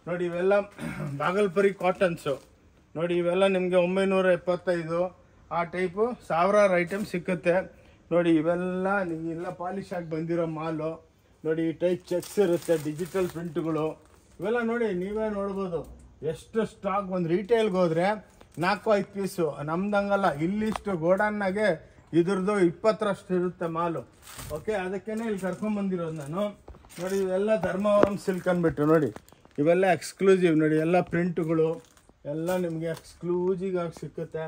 ನೋಡಿ. ಇವೆಲ್ಲ ಬಾಗಲ್ಪುರಿ ಕಾಟನ್ಸು ನೋಡಿ. ಇವೆಲ್ಲ ನಿಮಗೆ 975 ಆ ಟೈಪು ಸಾವಿರಾರು ಐಟಮ್ ಸಿಕ್ಕುತ್ತೆ ನೋಡಿ. ಇವೆಲ್ಲ ನಿಮಗೆಲ್ಲ ಪಾಲಿಶ್ ಆಗಿ ಬಂದಿರೋ ಮಾಲು ನೋಡಿ. ಈ ಟೈಪ್ ಚೆಕ್ಸ್ ಇರುತ್ತೆ, ಡಿಜಿಟಲ್ ಪ್ರಿಂಟ್ಗಳು ಇವೆಲ್ಲ ನೋಡಿ. ನೀವೇ ನೋಡ್ಬೋದು ಎಷ್ಟು ಸ್ಟಾಕ್. ಒಂದು ರಿಟೇಲ್ಗೆ ಹೋದರೆ 4-5 ಪೀಸು. ನಮ್ದಂಗಲ್ಲ, ಇಲ್ಲಿಷ್ಟು ಗೋಡನ್ನಾಗೆ ಇದ್ರದ್ದು 20ರಷ್ಟು ಇರುತ್ತೆ ಮಾಲು. ಓಕೆ ಅದಕ್ಕೇ ಇಲ್ಲಿ ಕರ್ಕೊಂಬಂದಿರೋದು ನಾನು ನೋಡಿ. ಇವೆಲ್ಲ ಧರ್ಮಾವರಂ ಸಿಲ್ಕ್ ಅಂದ್ಬಿಟ್ಟು ನೋಡಿ. ಇವೆಲ್ಲ ಎಕ್ಸ್ಕ್ಲೂಸಿವ್ ನೋಡಿ. ಎಲ್ಲ ಪ್ರಿಂಟ್ಗಳು ಎಲ್ಲ ನಿಮಗೆ ಎಕ್ಸ್ಕ್ಲೂಸಿವ್ ಆಗಿ ಸಿಕ್ಕುತ್ತೆ.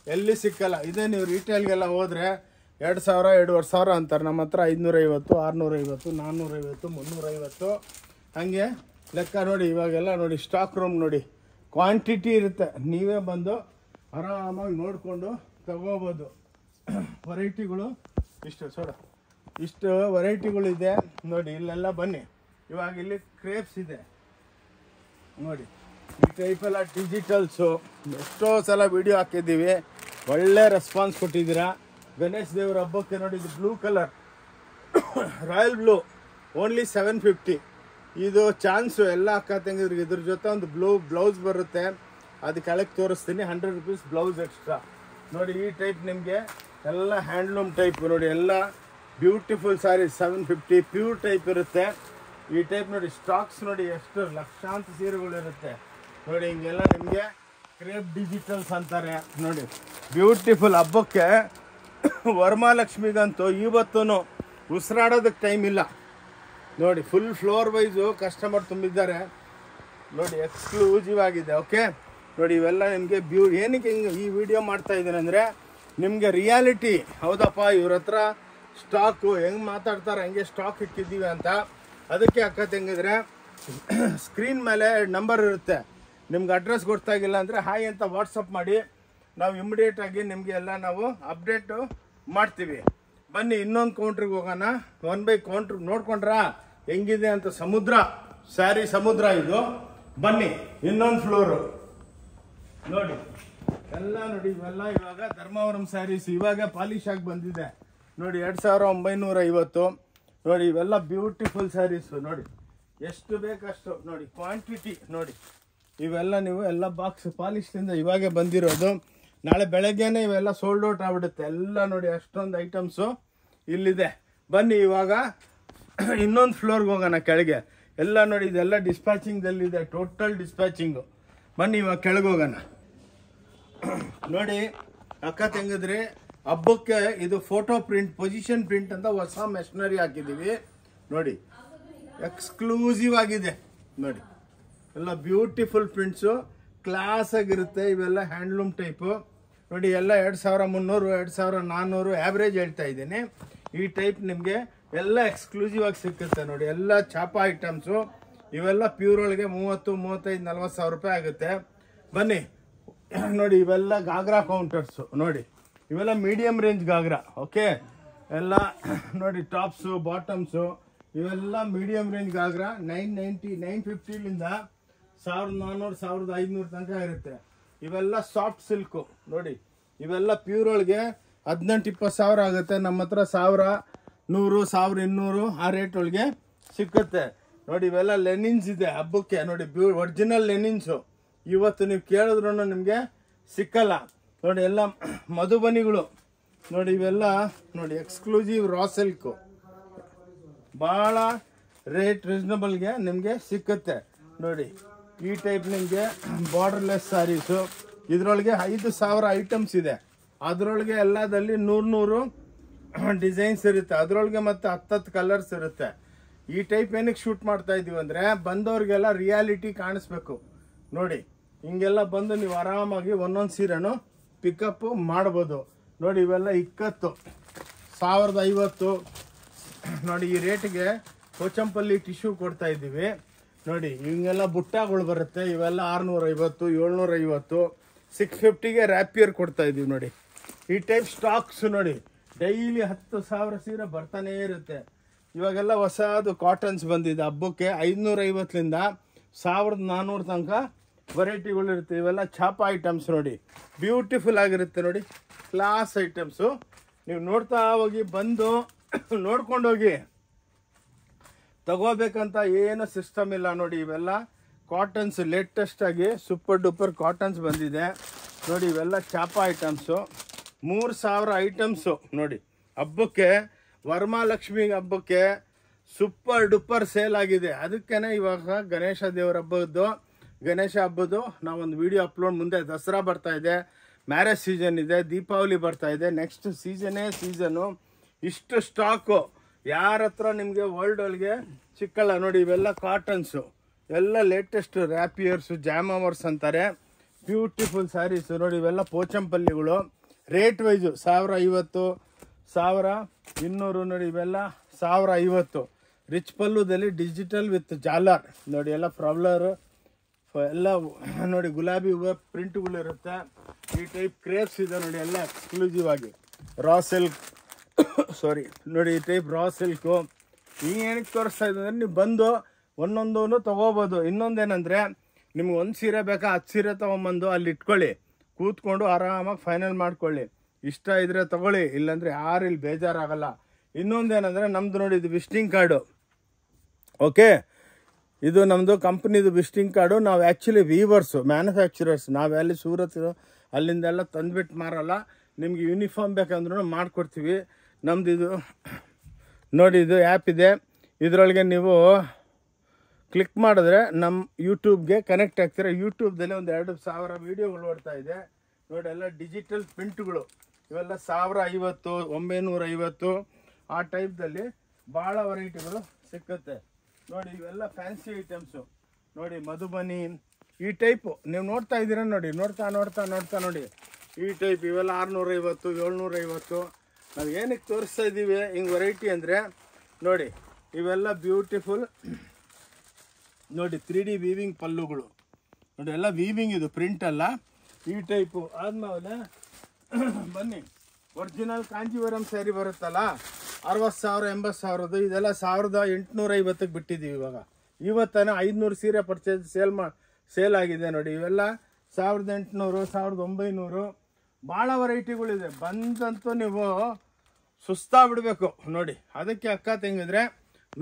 ಎಲ್ಲಿ ಸಿಕ್ಕಲ್ಲ. ಇದೇ ನೀವು ರಿಟೇಲ್ಗೆಲ್ಲ ಹೋದರೆ 2000, 2500 ಅಂತಾರೆ. ನಮ್ಮ ಹತ್ರ 550, 650, 450, 350 ಹಾಗೆ ಲೆಕ್ಕ ನೋಡಿ. ಇವಾಗೆಲ್ಲ ನೋಡಿ ಸ್ಟಾಕ್ ರೂಮ್ ನೋಡಿ. ಕ್ವಾಂಟಿಟಿ ಇರುತ್ತೆ. ನೀವೇ ಬಂದು ಆರಾಮಾಗಿ ನೋಡಿಕೊಂಡು ತಗೋಬೋದು. ವೆರೈಟಿಗಳು ಇಷ್ಟು ವೆರೈಟಿಗಳಿದೆ ನೋಡಿ. ಇಲ್ಲೆಲ್ಲ ಬನ್ನಿ. ಇವಾಗ ಇಲ್ಲಿ ಕ್ರೇಪ್ಸ್ ಇದೆ ನೋಡಿ. ಈ ಟೈಪೆಲ್ಲ ಡಿಜಿಟಲ್ಸು ಎಷ್ಟೋ ಸಲ ವಿಡಿಯೋ ಹಾಕಿದ್ದೀವಿ. ಒಳ್ಳೆ ರೆಸ್ಪಾನ್ಸ್ ಕೊಟ್ಟಿದ್ದೀರಾ. ಗಣೇಶ್ ದೇವ್ರ ಹಬ್ಬಕ್ಕೆ ನೋಡಿ, ಇದು blue colour royal blue only 750. ಇದು ಚಾನ್ಸು ಎಲ್ಲ ಅಕ್ಕ ತಂಗಿದ್ರಿಗೆ. ಇದ್ರ ಜೊತೆ ಒಂದು ಬ್ಲೌಸ್ ಬರುತ್ತೆ, ಅದು ಕೆಳಗೆ ತೋರಿಸ್ತೀನಿ. 100 ರೂಪೀಸ್ ಬ್ಲೌಸ್ ಎಕ್ಸ್ಟ್ರಾ. ನೋಡಿ ಈ ಟೈಪ್ ನಿಮಗೆ ಎಲ್ಲ ಹ್ಯಾಂಡ್ಲೂಮ್ ಟೈಪ್ ನೋಡಿ, ಎಲ್ಲ ಬ್ಯೂಟಿಫುಲ್ ಸ್ಯಾರಿ 750 ಪ್ಯೂರ್ ಟೈಪ್ ಇರುತ್ತೆ. ಈ ಟೈಪ್ ನೋಡಿ ಸ್ಟಾಕ್ಸ್ ನೋಡಿ, ಎಷ್ಟು ಲಕ್ಷಾಂತರ ಸೀರೆಗಳಿರುತ್ತೆ ನೋಡಿ. ಹಿಂಗೆಲ್ಲ ನಿಮಗೆ ಕ್ರೇಪ್ ಡಿಜಿಟಲ್ಸ್ ಅಂತಾರೆ ನೋಡಿ. ಬ್ಯೂಟಿಫುಲ್ ಹಬ್ಬಕ್ಕೆ ವರಮಹಾಲಕ್ಷ್ಮಿಗಂತೂ ಇವತ್ತೂ ಉಸಿರಾಡೋದಕ್ಕೆ ಟೈಮ್ ಇಲ್ಲ ನೋಡಿ. ಫುಲ್ ಫ್ಲೋರ್ ವೈಸು ಕಸ್ಟಮರ್ ತುಂಬಿದ್ದಾರೆ ನೋಡಿ. ಎಕ್ಸ್ಕ್ಲೂಸಿವ್ ಆಗಿದೆ. ಓಕೆ ನೋಡಿ, ಇವೆಲ್ಲ ನಿಮಗೆ ಏನಕ್ಕೆ ಹಿಂಗೆ ಈ ವಿಡಿಯೋ ಮಾಡ್ತಾ ಇದ್ದೀನಿ ಅಂದರೆ, ನಿಮಗೆ ರಿಯಾಲಿಟಿ ಹೌದಪ್ಪ ಇವ್ರ ಹತ್ರ ಸ್ಟಾಕು ಹೆಂಗೆ ಮಾತಾಡ್ತಾರೆ ಹಂಗೆ ಸ್ಟಾಕ್ ಇಟ್ಟಿದ್ದೀವಿ ಅಂತ. ಅದಕ್ಕೆ ಅಕ್ಕ ತಂಗಿದ್ರೆ ಸ್ಕ್ರೀನ್ ಮೇಲೆ ನಂಬರ್ ಇರುತ್ತೆ, ನಿಮ್ಗೆ ಅಡ್ರೆಸ್ ಗೊತ್ತಾಗಿಲ್ಲ ಅಂದರೆ ಹಾಯ್ ಅಂತ ವಾಟ್ಸಪ್ ಮಾಡಿ, ನಾವು ಇಮಿಡಿಯೇಟಾಗಿ ನಿಮಗೆ ಎಲ್ಲ ನಾವು ಅಪ್ಡೇಟು ಮಾಡ್ತೀವಿ. ಬನ್ನಿ ಇನ್ನೊಂದು ಕೌಂಟ್ರಿಗೆ ಹೋಗೋಣ. 1 ಬೈ ಕೌಂಟ್ರ್ ನೋಡ್ಕೊಂಡ್ರಾ ಹೆಂಗಿದೆ ಅಂತ. ಸಮುದ್ರ ಸ್ಯಾರಿ, ಸಮುದ್ರ ಇದು. ಬನ್ನಿ ಇನ್ನೊಂದು ಫ್ಲೋರು ನೋಡಿ. ಎಲ್ಲ ನೋಡಿ, ಇವೆಲ್ಲ ಇವಾಗ ಧರ್ಮವರಂ ಸ್ಯಾರೀಸ್ ಇವಾಗ ಪಾಲಿಶ್ ಆಗಿ ಬಂದಿದೆ ನೋಡಿ. 2950 ನೋಡಿ. ಇವೆಲ್ಲ ಬ್ಯೂಟಿಫುಲ್ ಸ್ಯಾರೀಸು ನೋಡಿ, ಎಷ್ಟು ಬೇಕಷ್ಟು ನೋಡಿ. ಕ್ವಾಂಟಿಟಿ ನೋಡಿ, ಇವೆಲ್ಲ ನೀವು ಎಲ್ಲ ಬಾಕ್ಸ್ ಪಾಲಿಶ್ನಿಂದ ಇವಾಗೆ ಬಂದಿರೋದು. ನಾಳೆ ಬೆಳಗ್ಗೆನೆ ಇವೆಲ್ಲ ಸೋಲ್ಡ್ ಔಟ್ ಆಗ್ಬಿಡುತ್ತೆ ಎಲ್ಲ ನೋಡಿ. ಅಷ್ಟೊಂದು ಐಟಮ್ಸು ಇಲ್ಲಿದೆ. ಬನ್ನಿ ಇವಾಗ ಇನ್ನೊಂದು ಫ್ಲೋರ್ಗೆ ಹೋಗೋಣ ಕೆಳಗೆ. ಎಲ್ಲ ನೋಡಿ, ಇದೆಲ್ಲ ಡಿಸ್ಪ್ಯಾಚಿಂಗ್ದಲ್ಲಿದೆ, ಟೋಟಲ್ ಡಿಸ್ಪ್ಯಾಚಿಂಗು. ಬನ್ನಿ ಇವಾಗ ಕೆಳಗೆ ಹೋಗೋಣ. ನೋಡಿ ಅಕ್ಕ ತಂಗಿದ್ರೆ, ಹಬ್ಬಕ್ಕೆ ಇದು ಫೋಟೋ ಪ್ರಿಂಟ್, ಪೊಸಿಷನ್ ಪ್ರಿಂಟ್ ಅಂತ ಹೊಸ ಮೆಷಿನರಿ ಹಾಕಿದ್ದೀವಿ ನೋಡಿ. ಎಕ್ಸ್ಕ್ಲೂಸಿವ್ ಆಗಿದೆ ನೋಡಿ. ಎಲ್ಲ ಬ್ಯೂಟಿಫುಲ್ ಪ್ರಿಂಟ್ಸು, ಕ್ಲಾಸ್ ಆಗಿರುತ್ತೆ. ಇವೆಲ್ಲ ಹ್ಯಾಂಡ್ಲೂಮ್ ಟೈಪು ನೋಡಿ. ಎಲ್ಲ 2300 2400 ಆ್ಯಾವ್ರೇಜ್ ಹೇಳ್ತಾ ಇದ್ದೀನಿ. ಈ ಟೈಪ್ ನಿಮಗೆ ಎಲ್ಲ ಎಕ್ಸ್ಕ್ಲೂಸಿವ್ ಆಗಿ ಸಿಕ್ಕುತ್ತೆ ನೋಡಿ. ಎಲ್ಲ ಚಾಪ ಐಟಮ್ಸು. ಇವೆಲ್ಲ ಪ್ಯೂರ್ ಒಳಗೆ 30, 35, 40 ಸಾವಿರ ರೂಪಾಯಿ ಆಗುತ್ತೆ. ಬನ್ನಿ ನೋಡಿ, ಇವೆಲ್ಲ ಗಾಗ್ರಾ ಕೌಂಟರ್ಸು ನೋಡಿ. ಇವೆಲ್ಲ ಮೀಡಿಯಮ್ ರೇಂಜ್ ಗಾಗ್ರಾ. ಓಕೆ, ಎಲ್ಲ ನೋಡಿ ಟಾಪ್ಸು ಬಾಟಮ್ಸು ಇವೆಲ್ಲ ಮೀಡಿಯಮ್ ರೇಂಜ್ ಗಾಗ್ರಾ. 990 950ಲಿಂದ 1400 1500 ತನಕ ಇರುತ್ತೆ. ಇವೆಲ್ಲ ಸಾಫ್ಟ್ ಸಿಲ್ಕು ನೋಡಿ. ಇವೆಲ್ಲ ಪ್ಯೂರ್ ಒಳಗೆ 18-20 ಸಾವಿರ ಆಗುತ್ತೆ. ನಮ್ಮ ಹತ್ರ 1000, 100, 1200 ಆ ರೇಟ್ ಒಳಗೆ ಸಿಕ್ಕುತ್ತೆ ನೋಡಿ. ಇವೆಲ್ಲ ಲೆನಿನ್ಸ್ ಇದೆ ಹಬ್ಬಕ್ಕೆ ನೋಡಿ. ಒರಿಜಿನಲ್ ಲೆನಿನ್ಸು. ಇವತ್ತು ನೀವು ಕೇಳಿದ್ರು ನಿಮಗೆ ಸಿಕ್ಕಲ್ಲ ನೋಡಿ. ಎಲ್ಲ ಮಧುಬನಿಗಳು ನೋಡಿ. ಇವೆಲ್ಲ ನೋಡಿ ಎಕ್ಸ್ಕ್ಲೂಸಿವ್ ರಾ ಸಿಲ್ಕು, ಭಾಳ ರೇಟ್ ರೀಸನಬಲ್ಗೆ ನಿಮಗೆ ಸಿಕ್ಕುತ್ತೆ ನೋಡಿ. ಈ ಟೈಪ್ ನಿಮಗೆ ಬಾರ್ಡರ್ಲೆಸ್ ಸ್ಯಾರೀಸು. ಇದರೊಳಗೆ 5000 ಐಟಮ್ಸ್ ಇದೆ. ಅದರೊಳಗೆ ಎಲ್ಲದಲ್ಲಿ 100 ಡಿಸೈನ್ಸ್ ಇರುತ್ತೆ. ಅದರೊಳಗೆ ಮತ್ತೆ 10 ಕಲರ್ಸ್ ಇರುತ್ತೆ. ಈ ಟೈಪ್ ಏನಕ್ಕೆ ಶೂಟ್ ಮಾಡ್ತಾ ಇದೀವಿ ಅಂದರೆ, ಬಂದವ್ರಿಗೆಲ್ಲ ರಿಯಾಲಿಟಿ ಕಾಣಿಸ್ಬೇಕು ನೋಡಿ. ಹಿಂಗೆಲ್ಲ ಬಂದು ನೀವು ಆರಾಮಾಗಿ ಒಂದೊಂದು ಸೀರೆನೂ ಪಿಕಪ್ ಮಾಡ್ಬೋದು ನೋಡಿ. ಇವೆಲ್ಲ 1050 ನೋಡಿ. ಈ ರೇಟ್ಗೆ ಕೋಚಂಪಲ್ಲಿ ಟಿಶ್ಯೂ ಕೊಡ್ತಾ ಇದ್ದೀವಿ ನೋಡಿ. ಹಿಂಗೆಲ್ಲ ಬುಟ್ಟಾಗಳು ಬರುತ್ತೆ. ಇವೆಲ್ಲ 650, 750, 650ಗೆ ರ್ಯಾಪಿಯರ್ ಕೊಡ್ತಾ ಇದ್ದೀವಿ ನೋಡಿ. ಈ ಟೈಪ್ ಸ್ಟಾಕ್ಸ್ ನೋಡಿ. ಡೈಲಿ 10,000 ಸೀರೆ ಬರ್ತಾನೇ ಇರುತ್ತೆ. ಇವಾಗೆಲ್ಲ ಹೊಸದು ಕಾಟನ್ಸ್ ಬಂದಿದೆ ಹಬ್ಬಕ್ಕೆ. 550ಲಿಂದ 1400 ತನಕ ವೆರೈಟಿಗಳಿರುತ್ತೆ. ಇವೆಲ್ಲ ಚಾಪ ಐಟಮ್ಸ್ ನೋಡಿ. ಬ್ಯೂಟಿಫುಲ್ ಆಗಿರುತ್ತೆ ನೋಡಿ. Class items. ನೀವು ನೋಡ್ತಾ ಹೋಗಿ, ಬಂದು ನೋಡ್ಕೊಂಡೋಗಿ. ತಗೋಬೇಕಂತ ಏನು ಸಿಸ್ಟಮ್ ಇಲ್ಲ ನೋಡಿ. ಇವೆಲ್ಲ ಕಾಟನ್ಸ್ ಲೇಟೆಸ್ಟ್ ಆಗಿ ಸೂಪರ್ ಡೂಪರ್ ಕಾಟನ್ಸ್ ಬಂದಿದೆ ನೋಡಿ. ಇವೆಲ್ಲ ಚಾಪ ಐಟಮ್ಸು. 3000 ಐಟಮ್ಸು ನೋಡಿ. ಹಬ್ಬಕ್ಕೆ ವರಮಹಾಲಕ್ಷ್ಮಿ ಹಬ್ಬಕ್ಕೆ ಸೂಪರ್ ಡೂಪರ್ ಸೇಲ್ ಆಗಿದೆ. ಅದಕ್ಕೇನೆ ಇವಾಗ ಗಣೇಶ ದೇವರ ಗಣೇಶ ಹಬ್ಬದ್ದು ನಾವೊಂದು ವಿಡಿಯೋ ಅಪ್ಲೋಡ್. ಮುಂದೆ ದಸರಾ ಬರ್ತಾ ಇದೆ, ಮ್ಯಾರೇಜ್ ಸೀಸನ್ ಇದೆ, ದೀಪಾವಳಿ ಬರ್ತಾ ಇದೆ. Next season. ಇಷ್ಟು ಸ್ಟಾಕು ಯಾರ ಹತ್ರ ನಿಮಗೆ ವರ್ಲ್ಡ್ ಒಳಗೆ ಸಿಕ್ಕಲ್ಲ ನೋಡಿ. ಇವೆಲ್ಲ ಕಾಟನ್ಸು, ಎಲ್ಲ ಲೇಟೆಸ್ಟ್ ರ್ಯಾಪಿಯರ್ಸು, ಜಾಮವರ್ಸ್ ಅಂತಾರೆ. ಬ್ಯೂಟಿಫುಲ್ ಸ್ಯಾರೀಸು ನೋಡಿ. ಇವೆಲ್ಲ ಪೋಚಂಪಲ್ಲಿಗಳು. ರೇಟ್ ವೈಸು 1050, 1200 ನೋಡಿ. ಇವೆಲ್ಲ 1050. ರಿಚ್ ಪಲ್ಲುದಲ್ಲಿ ಡಿಜಿಟಲ್ ವಿತ್ ಜಾಲರ್ ನೋಡಿ. ಎಲ್ಲ ಫ್ರಾಬ್ಲರ್ ಎಲ್ಲ ನೋಡಿ. ಗುಲಾಬಿ ಹೂವು ಪ್ರಿಂಟ್ಗಳಿರುತ್ತೆ. ಈ ಟೈಪ್ ಕ್ರೇಪ್ಸ್ ಇದೆ ನೋಡಿ. ಎಲ್ಲ ಎಕ್ಸ್ಕ್ಲೂಸಿವ್ ಆಗಿ ರಾ ಸಿಲ್ಕ್ ನೋಡಿ. ಈ ಟೈಪ್ ರಾ ಸಿಲ್ಕು. ಈಗ ಏನಕ್ಕೆ ತೋರಿಸ್ತಾ ಇದೆ ಅಂದರೆ, ನೀವು ಬಂದು ಒಂದೊಂದೂ ತೊಗೋಬೋದು. ಇನ್ನೊಂದೇನೆಂದರೆ, ನಿಮ್ಗೆ ಒಂದು ಸೀರೆ ಬೇಕಾ 10 ಸೀರೆ ತೊಗೊಂಬಂದು ಅಲ್ಲಿ ಇಟ್ಕೊಳ್ಳಿ. ಕೂತ್ಕೊಂಡು ಆರಾಮಾಗಿ ಫೈನಲ್ ಮಾಡ್ಕೊಳ್ಳಿ. ಇಷ್ಟ ಇದ್ರೆ ತಗೊಳ್ಳಿ, ಇಲ್ಲಾಂದರೆ ಯಾರು ಇಲ್ಲಿ ಬೇಜಾರಾಗಲ್ಲ. ಇನ್ನೊಂದೇನೆಂದರೆ ನಮ್ಮದು ನೋಡಿ, ಇದು ವಿಸಿಟಿಂಗ್ ಕಾರ್ಡು. ಓಕೆ, ಇದು ನಮ್ಮದು ಕಂಪ್ನಿದು ವಿಸಿಟಿಂಗ್ ಕಾರ್ಡು. ನಾವು ಆ್ಯಕ್ಚುಲಿ ವೀವರ್ಸು, ಮ್ಯಾನುಫ್ಯಾಕ್ಚರರ್ಸ್. ನಾವೆಲ್ಲಿ ಸೂರತ್ ಅಲ್ಲಿಂದೆಲ್ಲ ತಂದುಬಿಟ್ಟು ಮಾರಲ್ಲ. ನಿಮಗೆ ಯೂನಿಫಾರ್ಮ್ ಬೇಕಂದ್ರೂ ಮಾಡಿಕೊಡ್ತೀವಿ. ನಮ್ಮದು ಇದು ನೋಡಿ, ಇದು ಆ್ಯಪ್ ಇದೆ. ಇದರೊಳಗೆ ನೀವು ಕ್ಲಿಕ್ ಮಾಡಿದ್ರೆ ನಮ್ಮ ಯೂಟ್ಯೂಬ್ಗೆ ಕನೆಕ್ಟ್ ಆಗ್ತೀರ. ಯೂಟ್ಯೂಬ್ದಲ್ಲಿ ಒಂದು 2,000 ವೀಡಿಯೋಗಳು ಓಡ್ತಾ ಇದೆ ನೋಡಿ. ಎಲ್ಲ ಡಿಜಿಟಲ್ ಪ್ರಿಂಟ್ಗಳು, ಇವೆಲ್ಲ 1,050, 950 ಆ ಟೈಪ್ದಲ್ಲಿ ಭಾಳ ವೆರೈಟಿಗಳು ಸಿಕ್ಕುತ್ತೆ ನೋಡಿ. ಇವೆಲ್ಲ ಫ್ಯಾನ್ಸಿ ಐಟಮ್ಸು ನೋಡಿ, ಮಧುಬನಿ ಈ ಟೈಪು ನೀವು ನೋಡ್ತಾ ಇದ್ದೀರ ನೋಡಿ. ನೋಡ್ತಾ ನೋಡಿ ಈ ಟೈಪ್. ಇವೆಲ್ಲ 650, 750. ನಾವು ಏನಕ್ಕೆ ತೋರಿಸ್ತಾ ಇದ್ದೀವಿ ಹಿಂಗೆ ವೆರೈಟಿ ಅಂದರೆ ನೋಡಿ, ಇವೆಲ್ಲ ಬ್ಯೂಟಿಫುಲ್ ನೋಡಿ 3D ವೀವಿಂಗ್ ಪಲ್ಲುಗಳು ನೋಡಿ. ಎಲ್ಲ ವೀವಿಂಗ್, ಇದು ಪ್ರಿಂಟ್ ಅಲ್ಲ, ಈ ಟೈಪು. ಆದಮೇಲೆ ಬನ್ನಿ, ಒರಿಜಿನಲ್ ಕಾಂಜೀವರಂ ಸ್ಯಾರಿ ಬರುತ್ತಲ್ಲ, 60,000 80,000. ಇದೆಲ್ಲ 1,850ಕ್ಕೆ ಬಿಟ್ಟಿದ್ದೀವಿ ಇವಾಗ. ಇವತ್ತಾನೆ 500 ಸೀರೆ ಸೇಲ್ ಆಗಿದೆ ನೋಡಿ. ಇವೆಲ್ಲ 1,800, 1,900 ಭಾಳ ವೆರೈಟಿಗಳಿದೆ. ಬಂದಂತೂ ನೀವು ಸುಸ್ತಾಗ್ಬಿಡ್ಬೇಕು ನೋಡಿ. ಅದಕ್ಕೆ ಅಕ್ಕ ತಂಗಿದ್ರೆ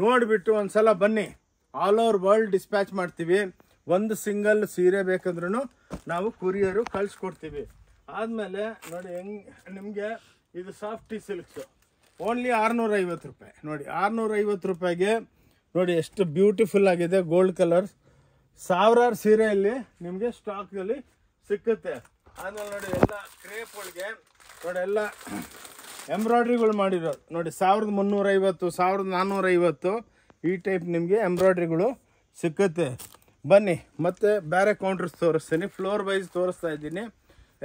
ನೋಡಿಬಿಟ್ಟು ಒಂದು ಸಲ ಬನ್ನಿ. ಆಲ್ ಓವರ್ ವರ್ಲ್ಡ್ ಡಿಸ್ಪ್ಯಾಚ್ ಮಾಡ್ತೀವಿ. ಒಂದು ಸಿಂಗಲ್ ಸೀರೆ ಬೇಕಂದ್ರೂ ನಾವು ಕುರಿಯರು ಕಳಿಸ್ಕೊಡ್ತೀವಿ. ಆದಮೇಲೆ ನೋಡಿ, ನಿಮಗೆ ಇದು ಸಾಫ್ಟಿ ಸಿಲ್ಕ್ಸು ಓನ್ಲಿ 650 ರೂಪಾಯಿ ನೋಡಿ. 650 ರೂಪಾಯಿಗೆ ನೋಡಿ ಎಷ್ಟು ಬ್ಯೂಟಿಫುಲ್ ಆಗಿದೆ. ಗೋಲ್ಡ್ ಕಲರ್ 1000 ಸೀರೆಯಲ್ಲಿ ನಿಮಗೆ ಸ್ಟಾಕ್ನಲ್ಲಿ ಸಿಕ್ಕುತ್ತೆ. ಆಮೇಲೆ ನೋಡಿ, ಎಲ್ಲ ಕ್ರೇಪ್ ಒಳಗೆ ನೋಡಿ, ಎಲ್ಲ ಎಂಬ್ರಾಯ್ಡ್ರಿಗಳು ಮಾಡಿರೋದು ನೋಡಿ. 1,350, 1,450 ಈ ಟೈಪ್ ನಿಮಗೆ ಎಂಬ್ರಾಯ್ಡ್ರಿಗಳು ಸಿಕ್ಕುತ್ತೆ. ಬನ್ನಿ, ಮತ್ತೆ ಬೇರೆ ಕೌಂಟರ್ಸ್ ತೋರಿಸ್ತೀನಿ. ಫ್ಲೋರ್ ವೈಸ್ ತೋರಿಸ್ತಾ ಇದ್ದೀನಿ.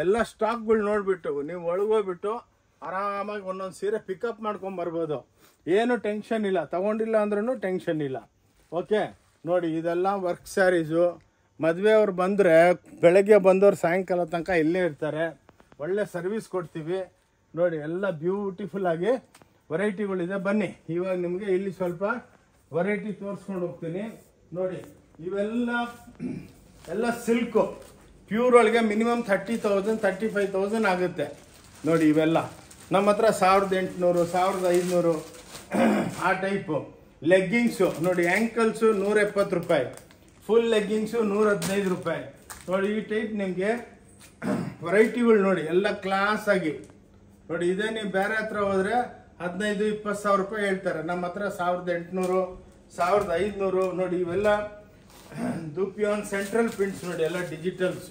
ಎಲ್ಲ ಸ್ಟಾಕ್ಗಳು ನೋಡಿಬಿಟ್ಟು ನೀವು ಒಳಗೋಗ್ಬಿಟ್ಟು ಆರಾಮಾಗಿ ಒಂದೊಂದು ಸೀರೆ ಪಿಕಪ್ ಮಾಡ್ಕೊಂಬರ್ಬೋದು. ಏನು ಟೆನ್ಷನ್ ಇಲ್ಲ, ತಗೊಂಡಿಲ್ಲ ಅಂದ್ರೂ ಟೆನ್ಷನ್ ಇಲ್ಲ. ಓಕೆ ನೋಡಿ, ಇದೆಲ್ಲ ವರ್ಕ್ ಸ್ಯಾರೀಸು. ಮದುವೆಯವ್ರು ಬಂದರೆ ಬೆಳಗ್ಗೆ ಬಂದವ್ರು ಸಾಯಂಕಾಲ ತನಕ ಇಲ್ಲೇ ಇರ್ತಾರೆ. ಒಳ್ಳೆ ಸರ್ವಿಸ್ ಕೊಡ್ತೀವಿ ನೋಡಿ. ಎಲ್ಲ ಬ್ಯೂಟಿಫುಲ್ ಆಗಿ ವೆರೈಟಿಗಳಿದೆ. ಬನ್ನಿ, ಇವಾಗ ನಿಮಗೆ ಇಲ್ಲಿ ಸ್ವಲ್ಪ ವೆರೈಟಿ ತೋರಿಸ್ಕೊಂಡು ಹೋಗ್ತೀನಿ ನೋಡಿ. ಇವೆಲ್ಲ ಸಿಲ್ಕು ಪ್ಯೂರ್ ಒಳಗೆ ಮಿನಿಮಮ್ 30,000 35,000 ಆಗುತ್ತೆ ನೋಡಿ. ಇವೆಲ್ಲ ನಮ್ಮ ಹತ್ರ 1,800 1,500 ಆ ಟೈಪು. ಲೆಗ್ಗಿಂಗ್ಸು ನೋಡಿ, ಆ್ಯಂಕಲ್ಸು 170 ರೂಪಾಯಿ, ಫುಲ್ ಲೆಗ್ಗಿಂಗ್ಸು 115 ರೂಪಾಯಿ ನೋಡಿ. ಈ ಟೈಪ್ ನಿಮಗೆ ವೆರೈಟಿಗಳು ನೋಡಿ, ಎಲ್ಲ ಕ್ಲಾಸ್ ಆಗಿ ನೋಡಿ. ಇದೇ ನೀವು ಬೇರೆ ಹತ್ರ ಹೋದರೆ 15-20 ಸಾವಿರ ರೂಪಾಯಿ ಹೇಳ್ತಾರೆ. ನಮ್ಮ ಹತ್ರ 1,800 1,500 ನೋಡಿ. ಇವೆಲ್ಲ ದುಪಿಯಾನ್ ಸೆಂಟ್ರಲ್ ಪ್ರಿಂಟ್ಸ್ ನೋಡಿ, ಎಲ್ಲ ಡಿಜಿಟಲ್ಸ್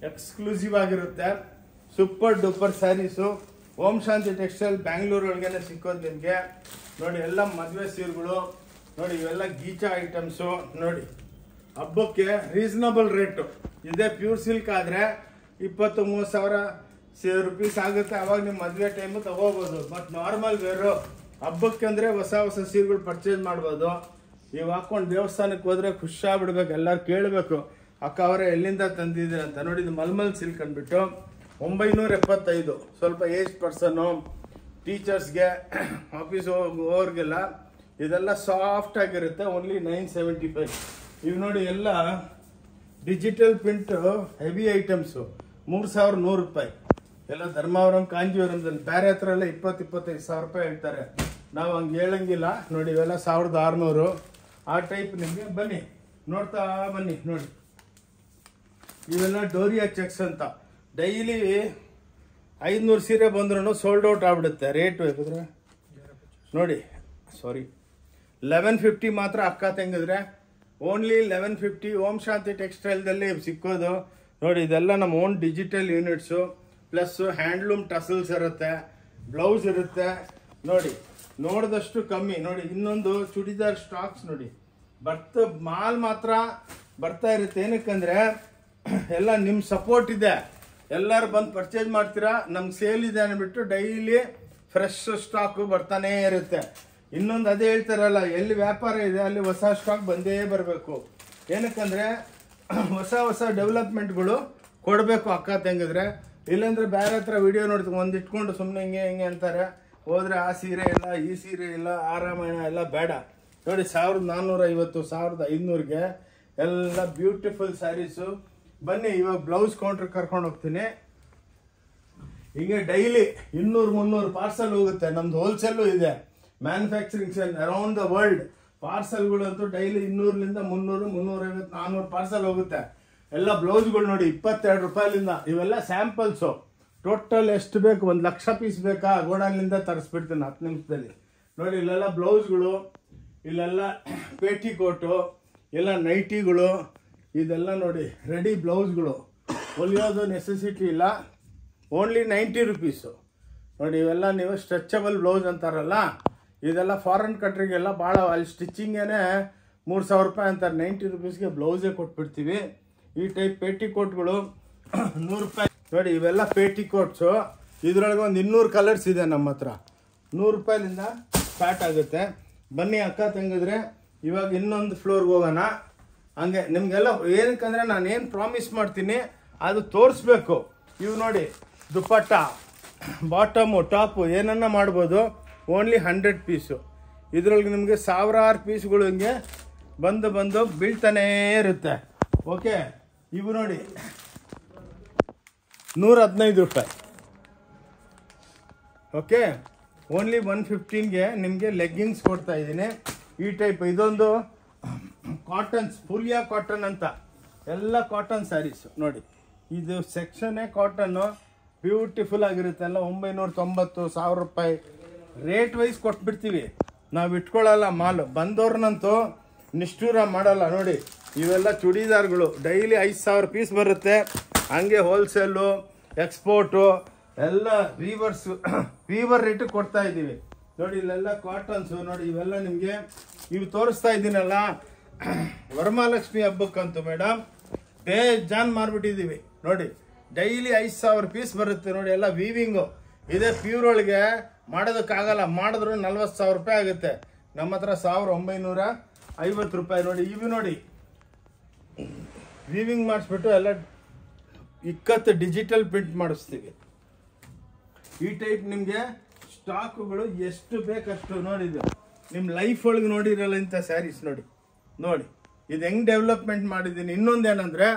ಎಕ್ಸ್ಕ್ಲೂಸಿವ್ ಆಗಿರುತ್ತೆ. Super duper sarees. Om Shanti textile Bangalore ಒಳಗೇನೆ ಸಿಕ್ಕೋದು ನಿಮಗೆ ನೋಡಿ. ಎಲ್ಲ ಮದುವೆ ಸೀರೆಗಳು ನೋಡಿ. ಇವೆಲ್ಲ ಗೀಚಾ ಐಟಮ್ಸು ನೋಡಿ. ಹಬ್ಬಕ್ಕೆ ರೀಸನಬಲ್ ರೇಟು ಇದೆ. ಪ್ಯೂರ್ ಸಿಲ್ಕ್ ಆದರೆ 20-30 ಸಾವಿರ ರೂಪೀಸ್ ಆಗುತ್ತೆ. ಅವಾಗ ನಿಮ್ಮ ಮದುವೆ ಟೈಮು ತಗೋಬೋದು. ಬಟ್ ನಾರ್ಮಲ್ ವೇರು ಹಬ್ಬಕ್ಕೆ ಅಂದರೆ ಹೊಸ ಸೀರೆಗಳು ಪರ್ಚೇಸ್ ಮಾಡ್ಬೋದು. ನೀವು ಹಾಕ್ಕೊಂಡು ದೇವಸ್ಥಾನಕ್ಕೆ ಹೋದರೆ ಖುಷಿಯಾಗ್ಬಿಡ್ಬೇಕು. ಎಲ್ಲರೂ ಕೇಳಬೇಕು, ಅಕ್ಕ ಅವರೇ ಎಲ್ಲಿಂದ ತಂದಿದ್ದೀರ ಅಂತ ನೋಡಿ. ಇದು ಮಲ್ಮಲ್ ಸಿಲ್ಕ್ ಅಂದ್ಬಿಟ್ಟು 975. ಸ್ವಲ್ಪ ಏಜ್ ಪರ್ಸನ್ನು, ಟೀಚರ್ಸ್ಗೆ, ಆಫೀಸ್ ಹೋಗೋರಿಗೆಲ್ಲ ಇದೆಲ್ಲ ಸಾಫ್ಟ್ ಆಗಿರುತ್ತೆ. ಓನ್ಲಿ 975. ಇವು ನೋಡಿ, ಎಲ್ಲ ಡಿಜಿಟಲ್ ಪ್ರಿಂಟ್ ಹೆವಿ ಐಟಮ್ಸು 3,100 ರೂಪಾಯಿ. ಎಲ್ಲ ಧರ್ಮಾವರಂ ಕಾಂಜೀವರಂದಲ್ಲಿ. ಬೇರೆ ಹತ್ರ ಎಲ್ಲ 20-25 ಸಾವಿರ ರೂಪಾಯಿ ಹೇಳ್ತಾರೆ. ನಾವು ಹಂಗೆ ಹೇಳಂಗಿಲ್ಲ ನೋಡಿ. ಇವೆಲ್ಲ 1,600 ಆ ಟೈಪ್ ನಿಮಗೆ. ಬನ್ನಿ, ನೋಡ್ತಾ ಬನ್ನಿ ನೋಡಿ. ಇವೆಲ್ಲ ಡೋರಿಯಾ ಚೆಕ್ಸ್ ಅಂತ. ಡೈಲಿ 500 ಸೀರೆ ಬಂದ್ರೂ ಸೋಲ್ಡ್ ಔಟ್ ಆಗ್ಬಿಡುತ್ತೆ. ರೇಟ್ ಬೇಕಾದ್ರೆ ನೋಡಿ, ಸಾರಿ 1150 ಮಾತ್ರ ಅಕ್ಕ ತಂಗಿದ್ರೆ. ಓನ್ಲಿ 1150 ಓಂ ಶಾಂತಿ ಟೆಕ್ಸ್ಟೈಲ್ದಲ್ಲಿ ಸಿಕ್ಕೋದು ನೋಡಿ. ಇದೆಲ್ಲ ನಮ್ಮ own digital units. Plus handloom tassels ಇರುತ್ತೆ, ಬ್ಲೌಸ್ ಇರುತ್ತೆ ನೋಡಿ. ನೋಡಿದಷ್ಟು ಕಮ್ಮಿ ನೋಡಿ. ಇನ್ನೊಂದು ಚೂಡಿದಾರ್ ಸ್ಟಾಕ್ಸ್ ನೋಡಿ, ಮಾಲ್ ಮಾತ್ರ ಬರ್ತಾ ಇರುತ್ತೆ. ಏನಕ್ಕಂದ್ರೆ ಎಲ್ಲ ನಿಮ್ಮ ಸಪೋರ್ಟ್ ಇದೆ. ಎಲ್ಲರೂ ಬಂದು ಪರ್ಚೇಸ್ ಮಾಡ್ತೀರಾ. ನಮ್ಗೆ ಸೇಲ್ ಇದೆ ಅಂದ್ಬಿಟ್ಟು ಡೈಲಿ ಫ್ರೆಶ್ ಸ್ಟಾಕು ಬರ್ತಾನೇ ಇರುತ್ತೆ. ಇನ್ನೊಂದು ಅದೇ ಹೇಳ್ತಾರಲ್ಲ, ಎಲ್ಲಿ ವ್ಯಾಪಾರ ಇದೆ ಅಲ್ಲಿ ಹೊಸ ಸ್ಟಾಕ್ ಬಂದೇ ಬರಬೇಕು. ಏನಕ್ಕಂದರೆ ಹೊಸ ಡೆವಲಪ್ಮೆಂಟ್ಗಳು ಕೊಡಬೇಕು ಅಕ್ಕ ತಂಗಿದ್ರೆ. ಇಲ್ಲಾಂದರೆ ಬೇರೆ ಹತ್ರ ವಿಡಿಯೋ ನೋಡ್ತೀವಿ, ಒಂದು ಇಟ್ಕೊಂಡು ಸುಮ್ಮನೆ ಹಿಂಗೆ ಅಂತಾರೆ. ಹೋದರೆ ಆ ಸೀರೆ ಇಲ್ಲ, ಈ ಸೀರೆ ಇಲ್ಲ, ಆ ರಾಮಾಯಣ ಎಲ್ಲ ಬೇಡ ನೋಡಿ. 1,450 1,500ಗೆ ಎಲ್ಲ ಬ್ಯೂಟಿಫುಲ್ ಸ್ಯಾರೀಸು. ಬನ್ನಿ, ಇವಾಗ ಬ್ಲೌಸ್ ಕೌಂಟ್ರ್ ಕರ್ಕೊಂಡು ಹೋಗ್ತೀನಿ. ಹಿಂಗೆ ಡೈಲಿ 200-300 ಪಾರ್ಸಲ್ ಹೋಗುತ್ತೆ. ನಮ್ದು ಹೋಲ್ಸೇಲು ಇದೆ, manufacturing sell around the world. ಪಾರ್ಸಲ್ಗಳಂತೂ ಡೈಲಿ 200ರಿಂದ 300, 350, 400 ಪಾರ್ಸಲ್ ಹೋಗುತ್ತೆ. ಎಲ್ಲ ಬ್ಲೌಸ್ಗಳು ನೋಡಿ 22 ರೂಪಾಯಿಲಿಂದ. ಇವೆಲ್ಲ ಸ್ಯಾಂಪಲ್ಸು. ಟೋಟಲ್ ಎಷ್ಟು ಬೇಕು, 1 ಲಕ್ಷ ಪೀಸ್ ಬೇಕಾ, ಗೋಡಾನ್ಲಿಂದ ತರಿಸ್ಬಿಡ್ತೀನಿ 10 ನಿಮಿಷದಲ್ಲಿ. ನೋಡಿ ಇಲ್ಲೆಲ್ಲ ಬ್ಲೌಸ್ಗಳು, ಇಲ್ಲೆಲ್ಲ ಪೇಟಿಕೋಟು, ಎಲ್ಲ ನೈಟಿಗಳು, ಇದೆಲ್ಲ ನೋಡಿ ರೆಡಿ ಬ್ಲೌಸ್ಗಳು. ಹೊಲಿಯೋದು ನೆಸೆಸಿಟಿ ಇಲ್ಲ, ಓನ್ಲಿ 90 ರುಪೀಸು. ನೋಡಿ ಇವೆಲ್ಲ ನೀವು ಸ್ಟ್ರೆಚಬಲ್ ಬ್ಲೌಸ್ ಅಂತಾರಲ್ಲ, ಇದೆಲ್ಲ ಫಾರಿನ್ ಕಂಟ್ರಿಗೆಲ್ಲ ಭಾಳ ಅಲ್ಲಿ ಸ್ಟಿಚಿಂಗೇನೆ 3000 ರೂಪಾಯಿ ಅಂತಾರೆ. 90 ರುಪೀಸ್ಗೆ ಬ್ಲೌಸೇ ಕೊಟ್ಬಿಡ್ತೀವಿ. ಈ ಟೈಪ್ ಪೇಟಿಕೋಟ್ಗಳು 100 ರೂಪಾಯಿ. ನೋಡಿ ಇವೆಲ್ಲ ಪೇಟಿಕೋಟ್ಸು. ಇದರೊಳಗೆ ಒಂದು 200 ಕಲರ್ಸ್ ಇದೆ ನಮ್ಮ ಹತ್ರ. 100 ರೂಪಾಯಿಲಿಂದ ಸ್ಟಾರ್ಟ್ ಆಗುತ್ತೆ. ಬನ್ನಿ ಅಕ್ಕ ತಂಗಿದ್ರೆ ಇವಾಗ ಇನ್ನೊಂದು ಫ್ಲೋರ್ಗೆ ಹೋಗೋಣ. ಹಂಗೆ ನಿಮಗೆಲ್ಲ ಏನಕ್ಕಂದರೆ ನಾನು ಏನು ಪ್ರಾಮಿಸ್ ಮಾಡ್ತೀನಿ ಅದು ತೋರಿಸ್ಬೇಕು. ಇವು ನೋಡಿ ದುಪ್ಪಟ್ಟ, ಬಾಟಮು, ಟಾಪು ಏನನ್ನ ಮಾಡ್ಬೋದು. Only 100 piece. ಇದರೊಳಗೆ ನಿಮಗೆ ಸಾವಿರಾರು ಪೀಸ್ಗಳು ಹಿಂಗೆ ಬಂದು ಬೀಳ್ತಾನೇ ಇರುತ್ತೆ. ಓಕೆ, ಇವು ನೋಡಿ 115 ರೂಪಾಯಿ. ಓಕೆ, ಓನ್ಲಿ 115ಗೆ ನಿಮಗೆ ಲೆಗ್ಗಿಂಗ್ಸ್ ಕೊಡ್ತಾ ಇದ್ದೀನಿ. ಈ ಟೈಪ್ ಇದೊಂದು ಕಾಟನ್ಸ್, ಫುಲಿಯಾ ಕಾಟನ್ ಅಂತ, ಎಲ್ಲ ಕಾಟನ್ ಸ್ಯಾರೀಸು. ನೋಡಿ ಇದು ಸೆಕ್ಷನ್ನೇ ಕಾಟನ್ನು, ಬ್ಯೂಟಿಫುಲ್ ಆಗಿರುತ್ತೆ. ಎಲ್ಲ 990, 1000 ರೂಪಾಯಿ ರೇಟ್ ವೈಸ್ ಕೊಟ್ಬಿಡ್ತೀವಿ. ನಾವು ಇಟ್ಕೊಳ್ಳಲ್ಲ ಮಾಲು. ಬಂದವ್ರನ್ನಂತೂ ನಿಷ್ಠೂರ ಮಾಡಲ್ಲ. ನೋಡಿ ಇವೆಲ್ಲ ಚೂಡಿದಾರ್ಗಳು ಡೈಲಿ 5000 ಪೀಸ್ ಬರುತ್ತೆ. ಹಂಗೆ ಹೋಲ್ಸೇಲು, ಎಕ್ಸ್ಪೋರ್ಟು ಎಲ್ಲ ವೀವರ್ ರೇಟಿಗೆ ಕೊಡ್ತಾ ಇದ್ದೀವಿ. ನೋಡಿ ಇಲ್ಲೆಲ್ಲ ಕಾಟನ್ಸು. ನೋಡಿ ಇವೆಲ್ಲ ನಿಮಗೆ ಇವು ತೋರಿಸ್ತಾ ಇದ್ದೀನಲ್ಲ ವರಮಹಾಲಕ್ಷ್ಮಿ ಹಬ್ಬಕ್ಕಂತೂ ಮೇಡಮ್ ಬೇಜಾನ್ ಮಾರ್ಬಿಟ್ಟಿದ್ದೀವಿ. ನೋಡಿ ಡೈಲಿ 5000 ಪೀಸ್ ಬರುತ್ತೆ. ನೋಡಿ ಎಲ್ಲ ವೀವಿಂಗು. ಇದೇ ಪ್ಯೂರ್ ಒಳಗೆ ಮಾಡೋದಕ್ಕಾಗಲ್ಲ, ಮಾಡಿದ್ರು 40,000 ರೂಪಾಯಿ ಆಗುತ್ತೆ. ನಮ್ಮ ಹತ್ರ 1950 ರೂಪಾಯಿ. ನೋಡಿ ಇವು ನೋಡಿ ವೀವಿಂಗ್ ಮಾಡಿಸ್ಬಿಟ್ಟು ಎಲ್ಲ ಇಕ್ಕತ್ತು ಡಿಜಿಟಲ್ ಪ್ರಿಂಟ್ ಮಾಡಿಸ್ತೀವಿ. ಈ ಟೈಪ್ ನಿಮಗೆ ಸ್ಟಾಕುಗಳು ಎಷ್ಟು ಬೇಕಷ್ಟು. ನೋಡಿದ್ದು ನಿಮ್ಮ ಲೈಫ್ ಒಳಗೆ ನೋಡಿರಲ್ಲ ಇಂಥ ಸ್ಯಾರೀಸ್. ನೋಡಿ ಇದು ಹೆಂಗೆ ಡೆವಲಪ್ಮೆಂಟ್ ಮಾಡಿದ್ದೀನಿ. ಇನ್ನೊಂದೇನೆಂದರೆ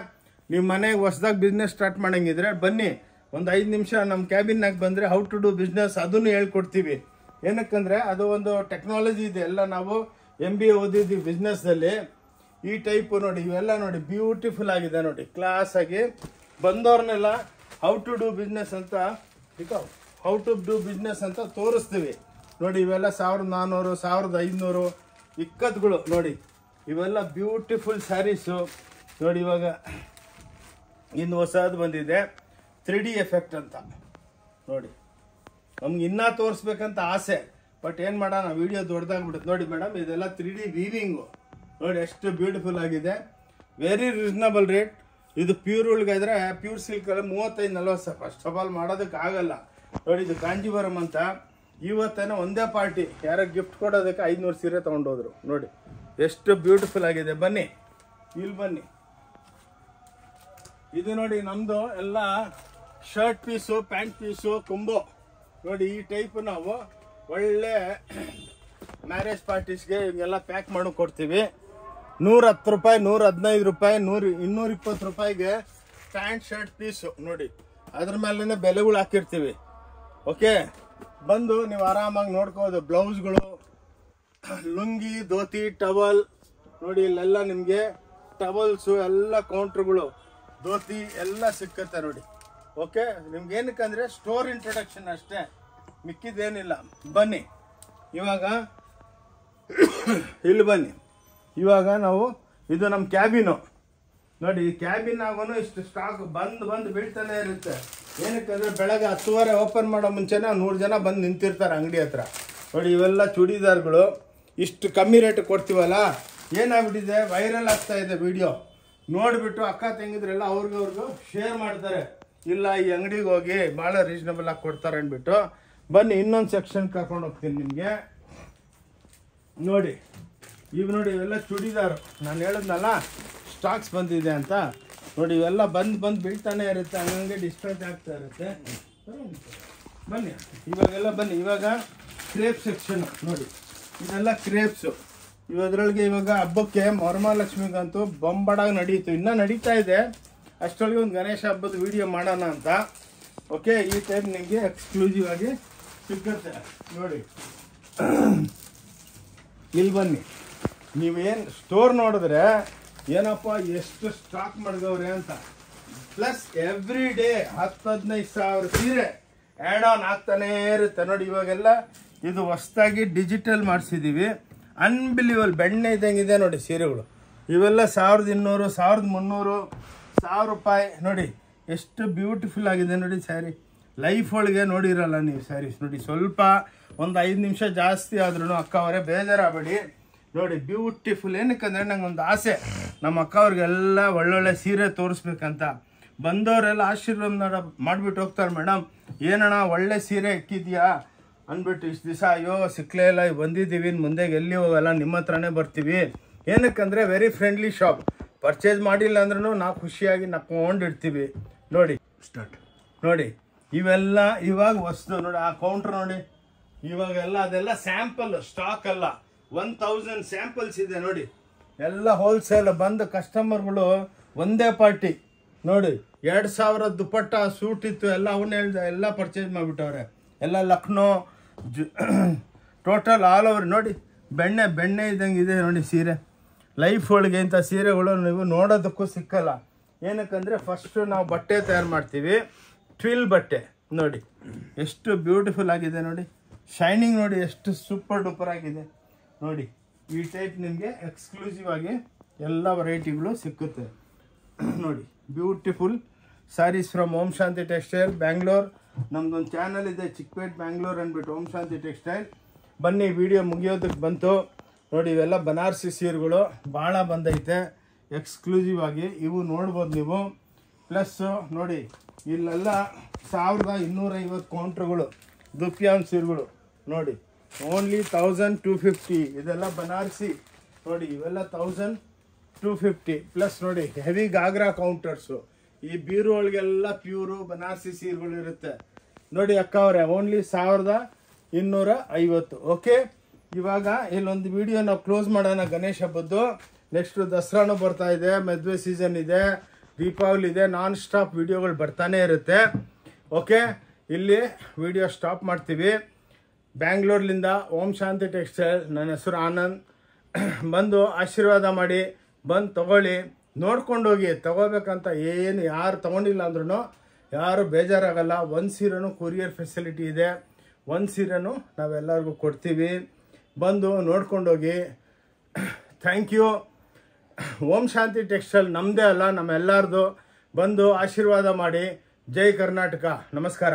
ನೀವು ಮನೆಗೆ ಹೊಸದಾಗಿ ಬಿಸ್ನೆಸ್ ಸ್ಟಾರ್ಟ್ ಮಾಡೋಂಗಿದ್ರೆ ಬನ್ನಿ, ಒಂದು 5 ನಿಮಿಷ ನಮ್ಮ ಕ್ಯಾಬಿನ್ನಾಗ ಬಂದರೆ ಹೌ ಟು ಡೂ ಬಿಸ್ನೆಸ್ ಅದನ್ನು ಹೇಳ್ಕೊಡ್ತೀವಿ. ಏನಕ್ಕಂದರೆ ಅದು ಒಂದು ಟೆಕ್ನಾಲಜಿ ಇದೆ. ಎಲ್ಲ ನಾವು MBA ಓದಿದ್ದೀವಿ ಬಿಸ್ನೆಸ್ದಲ್ಲಿ. ಈ ಟೈಪು ನೋಡಿ ಇವೆಲ್ಲ ನೋಡಿ ಬ್ಯೂಟಿಫುಲ್ ಆಗಿದೆ. ನೋಡಿ ಕ್ಲಾಸ್ ಆಗಿ ಬಂದವ್ರನ್ನೆಲ್ಲ ಹೌ ಟು ಡೂ ಬಿಸ್ನೆಸ್ ಅಂತ ತೋರಿಸ್ತೀವಿ. ನೋಡಿ ಇವೆಲ್ಲ 1400, 1500 ಇಕ್ಕತ್ಗಳು. ನೋಡಿ ಇವೆಲ್ಲ ಬ್ಯೂಟಿಫುಲ್ ಸ್ಯಾರೀಸು. ನೋಡಿ ಇವಾಗ ಇನ್ನು ಹೊಸದು ಬಂದಿದೆ 3D ಎಫೆಕ್ಟ್ ಅಂತ. ನೋಡಿ ನಮ್ಗೆ ಇನ್ನೂ ತೋರಿಸ್ಬೇಕಂತ ಆಸೆ, ಬಟ್ ಏನು ಮಾಡೋಣ, ವಿಡಿಯೋ ದೊಡ್ಡದಾಗ್ಬಿಡುತ್ತೆ. ನೋಡಿ ಮೇಡಮ್ ಇದೆಲ್ಲ 3D ವೀವಿಂಗು. ನೋಡಿ ಎಷ್ಟು ಬ್ಯೂಟಿಫುಲ್ ಆಗಿದೆ. Very reasonable rate. ಇದು ಪ್ಯೂರ್ ಒಳಗಾದ್ರೆ ಪ್ಯೂರ್ ಸಿಲ್ಕಲ್ಲಿ 35-40 ಫಸ್ಟ್ ಆಫ್ ಆಲ್ ಮಾಡೋದಕ್ಕೆ ಆಗಲ್ಲ. ನೋಡಿ ಇದು ಕಾಂಜೀವರಂ ಅಂತ. ಇವತ್ತೇನೋ ಒಂದೇ ಪಾರ್ಟಿ ಯಾರೋ ಗಿಫ್ಟ್ ಕೊಡೋದಕ್ಕೆ 500 ಸೀರೆ ತೊಗೊಂಡೋದ್ರು. ನೋಡಿ ಎಷ್ಟು ಬ್ಯೂಟಿಫುಲ್ ಆಗಿದೆ. ಬನ್ನಿ ಇಲ್ಲಿ ಬನ್ನಿ. ಇದು ನೋಡಿ ನಮ್ಮದು ಎಲ್ಲ shirt piece, pant piece, combo. ನೋಡಿ ಈ ಟೈಪ್ ನಾವು ಒಳ್ಳೆ ಮ್ಯಾರೇಜ್ ಪಾರ್ಟೀಸ್ಗೆ ಇವೆಲ್ಲ ಪ್ಯಾಕ್ ಮಾಡಿ ಕೊಡ್ತೀವಿ. 110 ರೂಪಾಯಿ, 115 ರೂಪಾಯಿ, 220 ರೂಪಾಯಿಗೆ ಪ್ಯಾಂಟ್ ಶರ್ಟ್ ಪೀಸು. ನೋಡಿ ಅದ್ರ ಮೇಲೆ ಬೆಲೆಗಳು ಹಾಕಿರ್ತೀವಿ. ಓಕೆ, ಬಂದು ನೀವು ಆರಾಮಾಗಿ ನೋಡ್ಕೋಬೋದು. ಬ್ಲೌಸ್ಗಳು, ಲುಂಗಿ, ಧೋತಿ, ಟವಲ್. ನೋಡಿ ಇಲ್ಲೆಲ್ಲ ನಿಮಗೆ ಟವಲ್ಸು ಎಲ್ಲ ಕೌಂಟ್ರುಗಳು, ಧೋತಿ ಎಲ್ಲ ಸಿಕ್ಕತ್ತೆ. ನೋಡಿ ಓಕೆ, ನಿಮ್ಗೆ ಏನಕ್ಕಂದರೆ ಸ್ಟೋರ್ ಇಂಟ್ರೊಡಕ್ಷನ್ ಅಷ್ಟೇ, ಮಿಕ್ಕಿದ್ದೇನಿಲ್ಲ. ಬನ್ನಿ ಇವಾಗ ಇಲ್ಲಿ ಬನ್ನಿ. ಇವಾಗ ನಾವು ಇದು ನಮ್ಮ ಕ್ಯಾಬಿನು. ನೋಡಿ ಈ ಕ್ಯಾಬಿನಾಗೂ ಇಷ್ಟು ಸ್ಟಾಕ್ ಬಂದು ಬೀಳ್ತಾನೆ ಇರುತ್ತೆ. ಏನಕ್ಕಂದರೆ ಬೆಳಗ್ಗೆ 10:30 ಓಪನ್ ಮಾಡೋ ಮುಂಚೆನೇ 100 ಜನ ಬಂದು ನಿಂತಿರ್ತಾರೆ ಅಂಗಡಿ ಹತ್ರ. ನೋಡಿ ಇವೆಲ್ಲ ಚೂಡಿದಾರ್ಗಳು ಇಷ್ಟು ಕಮ್ಮಿ ರೇಟ್ ಕೊಡ್ತೀವಲ್ಲ, ಏನಾಗ್ಬಿಟ್ಟಿದೆ, ವೈರಲ್ ಆಗ್ತಾ ಇದೆ ವಿಡಿಯೋ ನೋಡಿಬಿಟ್ಟು ಅಕ್ಕ ತಂಗಿದ್ರೆಲ್ಲ ಅವ್ರಿಗೂ ಶೇರ್ ಮಾಡ್ತಾರೆ. ಇಲ್ಲ ಈ ಅಂಗಡಿಗೆ ಹೋಗಿ ಭಾಳ ರೀಸನಬಲ್ ಆಗಿ ಕೊಡ್ತಾರೆ ಅಂದ್ಬಿಟ್ಟು. ಬನ್ನಿ ಇನ್ನೊಂದು ಸೆಕ್ಷನ್ ಕರ್ಕೊಂಡು ಹೋಗ್ತೀನಿ ನಿಮಗೆ. ನೋಡಿ ಇವೆಲ್ಲ ಚೂಡಿದಾರು. ನಾನು ಹೇಳಿದ್ನಲ್ಲ ಸ್ಟಾಕ್ಸ್ ಬಂದಿದೆ ಅಂತ. ನೋಡಿ ಇವೆಲ್ಲ ಬಂದು ಬೀಳ್ತಾನೆ ಇರುತ್ತೆ, ಹಂಗೆ ಡಿಸ್ಪ್ಯಾಚ್ ಆಗ್ತಾ ಇರುತ್ತೆ. ಬನ್ನಿ ಇವಾಗ ಕ್ರೇಪ್ ಸೆಕ್ಷನ್. ನೋಡಿ ಇದೆಲ್ಲ ಕ್ರೇಪ್ಸು. ಇವದ್ರೊಳಗೆ ಇವಾಗ ಹಬ್ಬಕ್ಕೆ ವರಮಹಾಲಕ್ಷ್ಮಿಗಂತೂ ಬೊಂಬಾಡಾಗಿ ನಡೀತು, ಇನ್ನೂ ನಡೀತಾ ಇದೆ. ಅಷ್ಟರೊಳಗೆ ಒಂದು ಗಣೇಶ ಹಬ್ಬದ ವಿಡಿಯೋ ಮಾಡೋಣ ಅಂತ. ಓಕೆ, ಈ ಟೈಪ್ ನಿಮಗೆ ಎಕ್ಸ್ಕ್ಲೂಸಿವ್ ಆಗಿ ಸಿಕ್ಕುತ್ತೆ ನೋಡಿ. ಇಲ್ಲಿ ಬನ್ನಿ, ನೀವೇನು ಸ್ಟೋರ್ ನೋಡಿದ್ರೆ ಏನಪ್ಪ ಎಷ್ಟು ಸ್ಟಾಕ್ ಮಾಡಿದವ್ರೆ ಅಂತ. ಪ್ಲಸ್ ಎವ್ರಿ ಡೇ 10-15 ಸಾವಿರ ಸೀರೆ ಆ್ಯಡ್ ಆನ್ ಆಗ್ತಾನೇ ಇರುತ್ತೆ ನೋಡಿ. ಇವಾಗೆಲ್ಲ ಇದು ಹೊಸ್ದಾಗಿ ಡಿಜಿಟಲ್ ಮಾಡಿಸಿದ್ದೀವಿ. ಅನ್ಬಿಲಿವಲ್ ಬೆಣ್ಣೆ ಇದ್ದಂಗಿದೆ ನೋಡಿ ಸೀರೆಗಳು. ಇವೆಲ್ಲ 1200, 1300, 1000 ರೂಪಾಯಿ ನೋಡಿ. ಎಷ್ಟು ಬ್ಯೂಟಿಫುಲ್ ಆಗಿದೆ ನೋಡಿ ಸ್ಯಾರಿ. ಲೈಫ್ ಒಳಗೆ ನೋಡಿರಲ್ಲ ನೀವು ಸ್ಯಾರೀಸ್ ನೋಡಿ. ಸ್ವಲ್ಪ ಒಂದು 5 ನಿಮಿಷ ಜಾಸ್ತಿ ಆದ್ರೂ ಅಕ್ಕ ಅವರೇ ಬೇಜಾರಾಗಬೇಡಿ ನೋಡಿ. ಬ್ಯೂಟಿಫುಲ್. ಏನಕ್ಕಂದ್ರೆ ನಂಗೊಂದು ಆಸೆ, ನಮ್ಮ ಅಕ್ಕ ಅವ್ರಿಗೆಲ್ಲ ಒಳ್ಳೊಳ್ಳೆ ಸೀರೆ ತೋರಿಸ್ಬೇಕಂತ. ಬಂದವರೆಲ್ಲ ಆಶೀರ್ವಾದ ಮಾಡಿಬಿಟ್ಟು ಹೋಗ್ತಾರೆ, ಮೇಡಮ್ ಏನಣ್ಣ ಒಳ್ಳೆ ಸೀರೆ ಇಕ್ಕಿದ್ಯಾ ಅಂದ್ಬಿಟ್ಟು. ಇಷ್ಟು ದಿವಸ ಅಯ್ಯೋ ಸಿಕ್ಕಲೇ ಇಲ್ಲ, ಬಂದಿದ್ದೀವಿ, ಮುಂದೆಗೆ ಎಲ್ಲಿ ಹೋಗಲ್ಲ, ನಿಮ್ಮ ಹತ್ರನೇ ಬರ್ತೀವಿ. ಏನಕ್ಕಂದರೆ ವೆರಿ ಫ್ರೆಂಡ್ಲಿ ಶಾಪ್. ಪರ್ಚೇಸ್ ಮಾಡಿಲ್ಲ ಅಂದ್ರೂ ನಾವು ಖುಷಿಯಾಗಿ ನಕ್ಕೊಂಡಿರ್ತೀವಿ ನೋಡಿ. ಸ್ಟಾರ್ಟ್ ನೋಡಿ. ಇವೆಲ್ಲ ಇವಾಗ ಹೊಸ್ದು ನೋಡಿ. ಆ ಕೌಂಟ್ರ್ ನೋಡಿ. ಇವಾಗೆಲ್ಲ ಅದೆಲ್ಲ ಸ್ಯಾಂಪಲ್ ಸ್ಟಾಕ್ ಅಲ್ಲ, 1000 ಸ್ಯಾಂಪಲ್ಸ್ ಇದೆ ನೋಡಿ. ಎಲ್ಲ ಹೋಲ್ಸೇಲ್. ಬಂದ ಕಸ್ಟಮರ್ಗಳು ಒಂದೇ ಪಾರ್ಟಿ ನೋಡಿ. 2000 ದುಪಟ್ಟ ಸೂಟ್ ಇತ್ತು, ಎಲ್ಲ ಅವನ್ನ ಹೇಳ್ದೆ, ಎಲ್ಲ ಪರ್ಚೇಸ್ ಮಾಡಿಬಿಟ್ಟವ್ರೆ. ಎಲ್ಲ ಲಕ್ನೋ ಟೋಟಲ್ ಆಲ್ ಓವರ್ ನೋಡಿ. ಬೆಣ್ಣೆ ಇದ್ದಂಗೆ ಇದೆ ನೋಡಿ ಸೀರೆ. ಲೈಫ್ ಒಳಗೆ ಇಂಥ ಸೀರೆಗಳು ನೀವು ನೋಡೋದಕ್ಕೂ ಸಿಕ್ಕಲ್ಲ. ಏನಕ್ಕಂದರೆ ಫಸ್ಟು ನಾವು ಬಟ್ಟೆ ತಯಾರು ಮಾಡ್ತೀವಿ, ಟ್ವಿಲ್ ಬಟ್ಟೆ ನೋಡಿ. ಎಷ್ಟು ಬ್ಯೂಟಿಫುಲ್ ಆಗಿದೆ ನೋಡಿ. ಶೈನಿಂಗ್ ನೋಡಿ, ಎಷ್ಟು ಸೂಪರ್ ಡೂಪರ್ ಆಗಿದೆ ನೋಡಿ. ಈ ಟೈಪ್ ನಿಮಗೆ ಎಕ್ಸ್ಕ್ಲೂಸಿವ್ ಆಗಿ ಎಲ್ಲ ವೆರೈಟಿಗಳು ಸಿಕ್ಕುತ್ತೆ ನೋಡಿ. Beautiful sarees from Om Shanti textile Bangalore. ನಮ್ದೊಂದು ಚಾನಲ್ ಇದೆ ಚಿಕ್ಕಪೇಟ್ ಬ್ಯಾಂಗ್ಳೂರ್ ಅಂದ್ಬಿಟ್ಟು, ಓಂ ಶಾಂತಿ ಟೆಕ್ಸ್ಟೈಲ್. ಬನ್ನಿ, ವಿಡಿಯೋ ಮುಗಿಯೋದಕ್ಕೆ ಬಂತು ನೋಡಿ. ಇವೆಲ್ಲ ಬನಾರಸಿ ಸೀರೆಗಳು ಭಾಳ ಬಂದೈತೆ ಎಕ್ಸ್ಕ್ಲೂಸಿವ್ ಆಗಿ. ಇವು ನೋಡ್ಬೋದು ನೀವು. ಪ್ಲಸ್ಸು ನೋಡಿ, ಇಲ್ಲೆಲ್ಲ 1250 ಕೌಂಟ್ರುಗಳು ದುಪ್ಯಾನ್ ಸೀರೆಗಳು ನೋಡಿ. ಓನ್ಲಿ 1250. ಇದೆಲ್ಲ ಬನಾರಸಿ ನೋಡಿ. ಇವೆಲ್ಲ 1250 ಪ್ಲಸ್ ನೋಡಿ. Heavy ghagra counters. ಈ ಬೀರು ಒಳಗೆಲ್ಲ ಪ್ಯೂರು ಬನಾರಸಿ ಸೀರೆಗಳು ಇರುತ್ತೆ ನೋಡಿ. ಅಕ್ಕ ಅವರೇ ಓನ್ಲಿ 1250. ಓಕೆ, ಇವಾಗ ಇಲ್ಲೊಂದು ವಿಡಿಯೋ ನಾವು ಕ್ಲೋಸ್ ಮಾಡೋಣ ಗಣೇಶ ಹಬ್ಬದ್ದು. ನೆಕ್ಸ್ಟು ದಸರಾನು ಬರ್ತಾ ಇದೆ, ಮದುವೆ ಸೀಸನ್ ಇದೆ, ದೀಪಾವಳಿ ಇದೆ. ನಾನ್ ಸ್ಟಾಪ್ ವಿಡಿಯೋಗಳು ಬರ್ತಾನೆ ಇರುತ್ತೆ. ಓಕೆ, ಇಲ್ಲಿ ವಿಡಿಯೋ ಸ್ಟಾಪ್ ಮಾಡ್ತೀವಿ. ಬ್ಯಾಂಗ್ಳೂರ್ಲಿಂದ ಓಂ ಶಾಂತಿ ಟೆಕ್ಸ್ಟೈಲ್. ನನ್ನ ಹೆಸರು ಆನಂದ್. ಬಂದು ಆಶೀರ್ವಾದ ಮಾಡಿ, ಬಂದು ತಗೊಳ್ಳಿ, ನೋಡ್ಕೊಂಡು ಹೋಗಿ. ತಗೋಬೇಕಂತ ಏನು ಯಾರು ತೊಗೊಂಡಿಲ್ಲ ಅಂದ್ರೂ ಯಾರು ಬೇಜಾರಾಗಲ್ಲ. ಒಂದು ಸೀರೆನೂ ಕೊರಿಯರ್ ಫೆಸಿಲಿಟಿ ಇದೆ. ಒಂದು ಸೀರೆನೂ ನಾವೆಲ್ಲರಿಗೂ ಕೊಡ್ತೀವಿ. ಬಂದು ನೋಡ್ಕೊಂಡೋಗಿ. Thank you. Om Shanti textile ನಮ್ಮದೇ ಅಲ್ಲ, ನಮ್ಮೆಲ್ಲರದು. ಬಂದು ಆಶೀರ್ವಾದ ಮಾಡಿ. ಜೈ ಕರ್ನಾಟಕ. ನಮಸ್ಕಾರ.